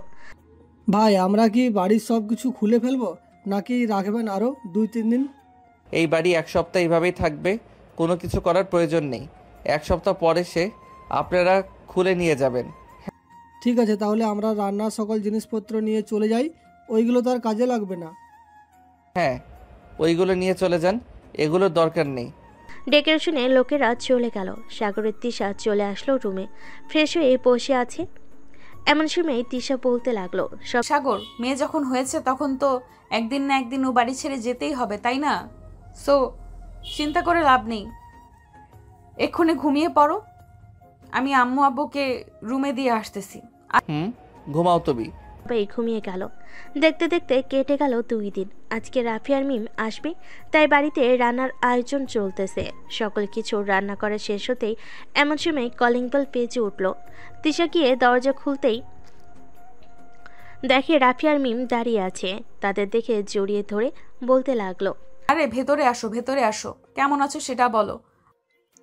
ভাই আমরা কি বাড়ির সব কিছু খুলে ফেলবো নাকি রাখবেন আরও 2-3 দিন? এই বাড়ি এক সপ্তাহ এইভাবেই থাকবে, কোনো কিছু করার প্রয়োজন নেই। এক সপ্তাহ পরে সে আপনারা খুলে নিয়ে যাবেন। ঠিক আছে, তাহলে আমরা রান্নার সকল জিনিসপত্র নিয়ে চলে যাই, ওইগুলো তো আর কাজে লাগবে না। হ্যাঁ, ওইগুলো নিয়ে চলে যান, এগুলোর দরকার নেই। ডেকোরেশনের লোকেরা চলে গেল। সাগরের তিশা চলে আসলো রুমে, ফ্রেশ হয়ে বসে আছে। এমন সময় তিশা বলতে লাগলো, সাগর, মেয়ে যখন হয়েছে তখন তো একদিন না একদিন ও বাড়ি ছেড়ে যেতেই হবে, তাই না? সো চিন্তা করে লাভ নেই, এক্ষুনি ঘুমিয়ে পড়ো। আমি আম্মু আব্বুকে রুমে দিয়ে আসতেছি। ঘুমাও তুমি। সবাই ঘুমিয়ে গেল। দেখতে দেখতে কেটে গেল 2 দিন। আজকে রাফি আর মিম আসবে, তাই বাড়িতে রান্নার আয়োজন চলতেছে। সকল কিছু রান্না করা শেষ হতেই এমন সময় কলিং বেল বেজে উঠল। তিশা গিয়ে দরজা খুলতেই দেখে রাফি আর মিম দাঁড়িয়ে আছে। তাদের দেখে জড়িয়ে ধরে বলতে লাগলো, আরে ভেতরে আসো, ভেতরে আসো, কেমন আছো সেটা বলো।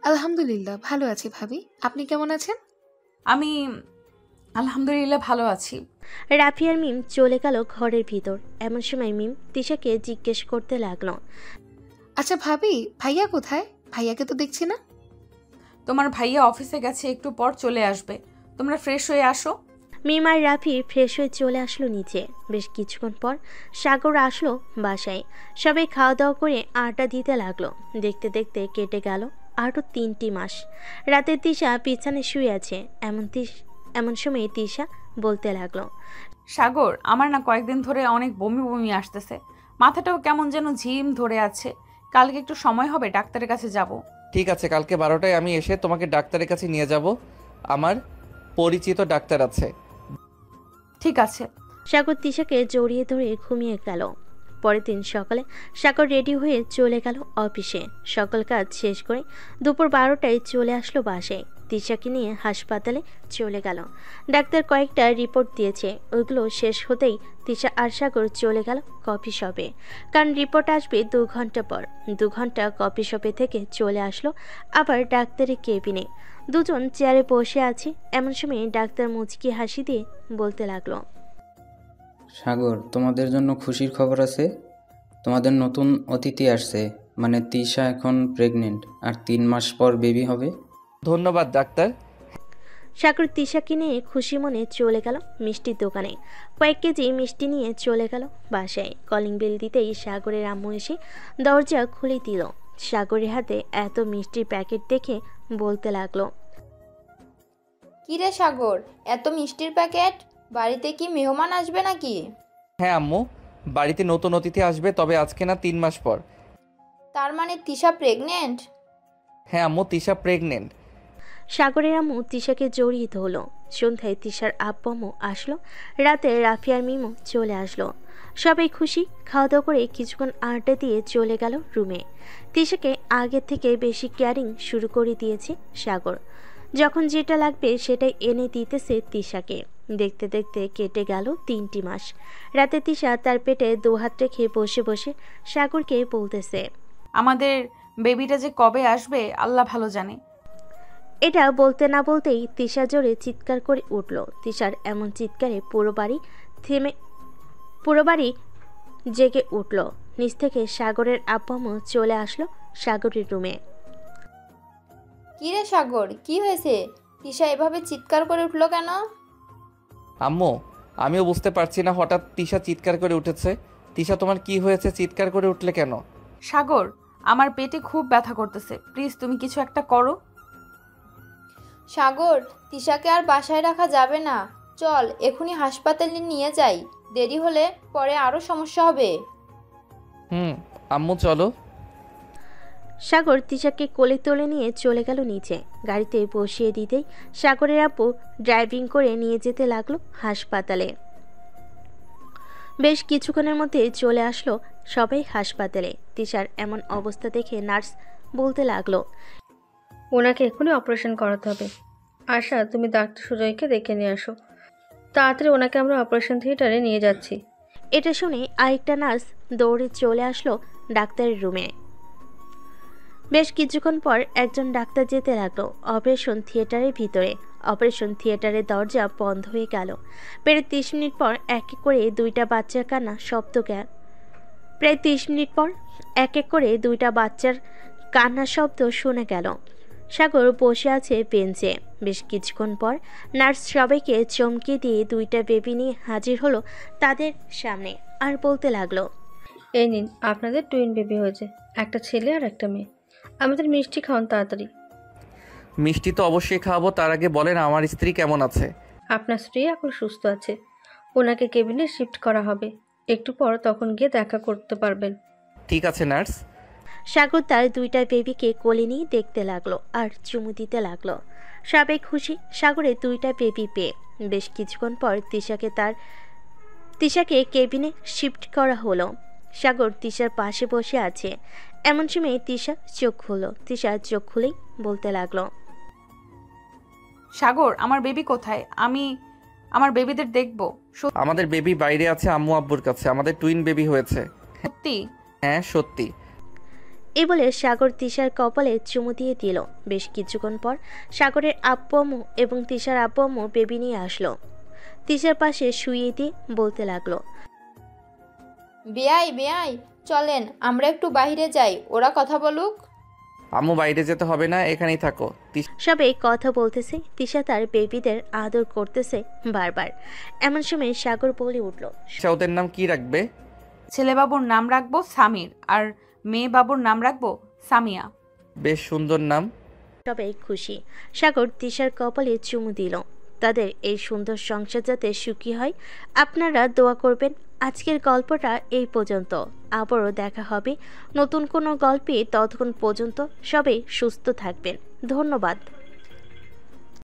আলহামদুলিল্লাহ ভালো আছি ভাবি, আপনি কেমন আছেন? আমি আলহামদুলিল্লাহ ভালো আছি। রাফি আর মিম চলে গেল ঘরের ভিতর। এমন সময় মিম তিশাকে জিজ্ঞেস করতে লাগলো, আচ্ছা ভাবি, ভাইয়া কোথায়? ভাইয়াকে তো দেখছি না। তোমার ভাইয়া অফিসে গেছে, একটু পর চলে আসবে, তোমরা ফ্রেশ হয়ে আসো। মিম আর রাফি ফ্রেশ হয়ে চলে আসলো নিচে। বেশ কিছুক্ষণ পর সাগর আসলো বাসায়। সবাই খাওয়া দাওয়া করে আড্ডা দিতে লাগলো। দেখতে দেখতে কেটে গেল আরও 3টি মাস। রাতে তিশা বিছানায় শুয়ে আছে। এমন সময় তিশা বলতে লাগলো, সাগর, আমার না কয়েকদিন ধরে অনেক বমি বমি আসতেছে, মাথাটাও কেমন যেন ঝিম ধরে আছে। কালকে একটু সময় হবে, ডাক্তারের কাছে যাব। ঠিক আছে, কালকে 12টায় আমি এসে তোমাকে ডাক্তারের কাছে নিয়ে যাব, আমার পরিচিত ডাক্তার আছে। ঠিক আছে। সাগর তিশাকে জড়িয়ে ধরে ঘুমিয়ে গেল। পরের দিন সকালে সাগর রেডি হয়ে চলে গেল অফিসে। সকল কাজ শেষ করে দুপুর 12টায় চলে আসলো বাসায়। তিশাকে নিয়ে হাসপাতালে চলে গেল। ডাক্তার কয়েকটা রিপোর্ট দিয়েছে, ওইগুলো শেষ হতেই তিশা আর সাগর চলে গেল কফি শপে, কারণ রিপোর্ট আসবে 2 ঘন্টা পর। 2 ঘন্টা কফি শপে থেকে চলে আসলো আবার ডাক্তারের কেবিনে। দুজন চেয়ারে বসে আছে। এমন সময় ডাক্তার মুচকি হাসি দিয়ে বলতে লাগলো, সাগর, তোমাদের জন্য খুশির খবর আছে। তোমাদের নতুন অতিথি আসছে, মানে তিশা এখন প্রেগনেন্ট আর 3 মাস পর বেবি হবে। ধন্যবাদ ডাক্তার। সাগর তিশাকে নিয়ে খুশি মনে চলে গেল মিষ্টির দোকানে। কয়েক কেজি মিষ্টি নিয়ে চলে গেল বাসায়। কলিং বেল দিতেই সাগরের আম্মু এসে দরজা খুলে দিল। সাগরের হাতে এত মিষ্টির প্যাকেট দেখে বলতে লাগলো, কিরে সাগর, এত মিষ্টির প্যাকেট? বাড়িতে কি মেহমান আসবে নাকি? হ্যাঁ আম্মু, বাড়িতে নতুন অতিথি আসবে, তবে আজকে না 3 মাস পর। তার মানে তিশা প্রেগনেন্ট? হ্যাঁ আম্মু, তিশা প্রেগনেন্ট। সাগরের আম্মু তিশাকে জড়িয়ে ধরলো। সন্ধ্যায় তিশার আব্বু আম্মু আসলো। রাতে রাফি আর মিমো চলে আসলো। সবাই খুশি। খাওয়া দাওয়া করে কিছুক্ষণ আড্ডা দিয়ে চলে গেল রুমে। তিশাকে আগের থেকে বেশি কেয়ারিং শুরু করে দিয়েছে সাগর। যখন যেটা লাগবে সেটাই এনে দিতেছে তিশাকে। দেখতে দেখতে কেটে গেল 3টি মাস। রাতে তিশা তার পেটে 2 হাত রেখে বসে বসে সাগরকে বলতেছে, আমাদের বেবিটা যে কবে আসবে আল্লাহ ভালো জানে। এটা বলতে না বলতেই তিশা জোরে চিৎকার করে উঠল। তিশার এমন চিৎকারে পুরো বাড়ি জেগে উঠল। নিচ থেকে সাগরের আব্বু আম্মু চলে আসলো সাগরের রুমে। কিরে সাগর, কি হয়েছে? তিশা এভাবে চিৎকার করে উঠলো কেন? আম্মু, আমিও বুঝতে পারছি না, হঠাৎ তিশা চিৎকার করে উঠেছে। তিশা, তোমার কি হয়েছে? চিৎকার করে উঠলে কেন? সাগর, আমার পেটে খুব ব্যথা করতেছে, প্লিজ তুমি কিছু একটা করো। সাগর, তিশাকে আর বাসায় রাখা যাবে না, চল এখনই হাসপাতালে নিয়ে যাই, দেরি হলে পরে আরো সমস্যা হবে। আম্মু চলো। সাগর তিশাকে কোলে তুলে নিয়ে চলে গেল নিচে। গাড়িতে বসিয়ে দিতেই সাগরের আপু ড্রাইভিং করে নিয়ে যেতে লাগলো হাসপাতালে। বেশ কিছুক্ষণের মধ্যে চলে আসলো সবাই হাসপাতালে। তিশার এমন অবস্থা দেখে নার্স বলতে লাগলো, ওনাকে এক্ষুনি অপারেশন করাতে হবে। আশা, তুমি ডাক্তার সুজয়কে দেখে নিয়ে আসো। তাড়াতাড়ি ওনাকে আমরা অপারেশন থিয়েটারে নিয়ে যাচ্ছি। এটা শুনে আরেকটা নার্স দৌড়ে চলে আসলো ডাক্তারের রুমে। বেশ কিছুক্ষণ পর একজন ডাক্তার যেতে লাগলো অপারেশন থিয়েটারের ভিতরে। অপারেশন থিয়েটারের দরজা বন্ধ হয়ে গেল। প্রায় 30 মিনিট পর এক এক করে দুইটা বাচ্চার কান্না শব্দ গেল। প্রায় 30 মিনিট পর এক এক করে দুইটা বাচ্চার কান্নার শব্দ শোনা গেল। সাগর বসে আছে বেঞ্চে। বেশ কিছুক্ষণ পর নার্স সবাইকে চমকে দিয়ে দুইটা বেবি নিয়ে হাজির হলো তাদের সামনে আর বলতে লাগলো, এই নিন, আপনাদের টুইন বেবি হয়েছে, একটা ছেলে আর একটা মেয়ে। আমাদের মিষ্টি খাওয়ান তাড়াতাড়ি। মিষ্টি তো অবশ্যই খাওয়াবো, তার আগে বলেন আমার স্ত্রী কেমন আছে? আপনার স্ত্রী এখন সুস্থ আছে, ওনাকে কেবিনে শিফট করা হবে একটু পর, তখন গিয়ে দেখা করতে পারবেন। ঠিক আছে নার্স। সাগর তার দুইটা বেবিকে কোলে নিয়ে দেখতে লাগলো আর চুমু দিতে লাগলো। সবাই খুশি সাগরের দুইটা বেবি পেয়ে। বেশ কিছুক্ষণ পর তিশাকে কেবিনে শিফট করা হলো। সাগর তিশার পাশে বসে আছে। এমন সময় তিশা চোখ খুলল। তিশা চোখ খুলেই বলতে লাগলো, সাগর, আমার বেবি কোথায়? আমি আমার বেবিদের দেখবো। আমাদের বেবি বাইরে আছে আম্মু আব্বুর কাছে। আমাদের টুইন বেবি হয়েছে। সত্যি? হ্যাঁ সত্যি। এই বলে সাগর তিশার কপালে চুমু দিয়ে দিল। বেশ কিছুক্ষণ পর সাগরের আব্বু আম্মু এবং তিশার আব্বু আম্মু বেবি নিয়ে আসলো। তিশার পাশে শুইয়ে দিয়ে বলতে লাগলো, বেয়াই চলেন আমরা একটু বাইরে যাই, ওরা কথা বলুক। আম্মু বাইরে যেতে হবে না, এখানেই থাকো। সবাই কথা বলতেছে। তিশা তার বেবিদের আদর করতেছে বারবার। এমন সময় সাগর বলে উঠল, ওদের নাম কি রাখবে? ছেলে বাবুর নাম রাখবো সামির আর মেয়ে বাবুর নাম রাখবো সামিয়া। বেশ সুন্দর নাম। সবাই খুশি। সাগর তিশার কপালে চুমু দিল। তাদের এই সুন্দর সংসার যাতে সুখী হয় আপনারা দোয়া করবেন। আজকের গল্পটা এই পর্যন্ত। আবারও দেখা হবে নতুন কোনো গল্পে। ততক্ষণ পর্যন্ত সবাই সুস্থ থাকবেন। ধন্যবাদ।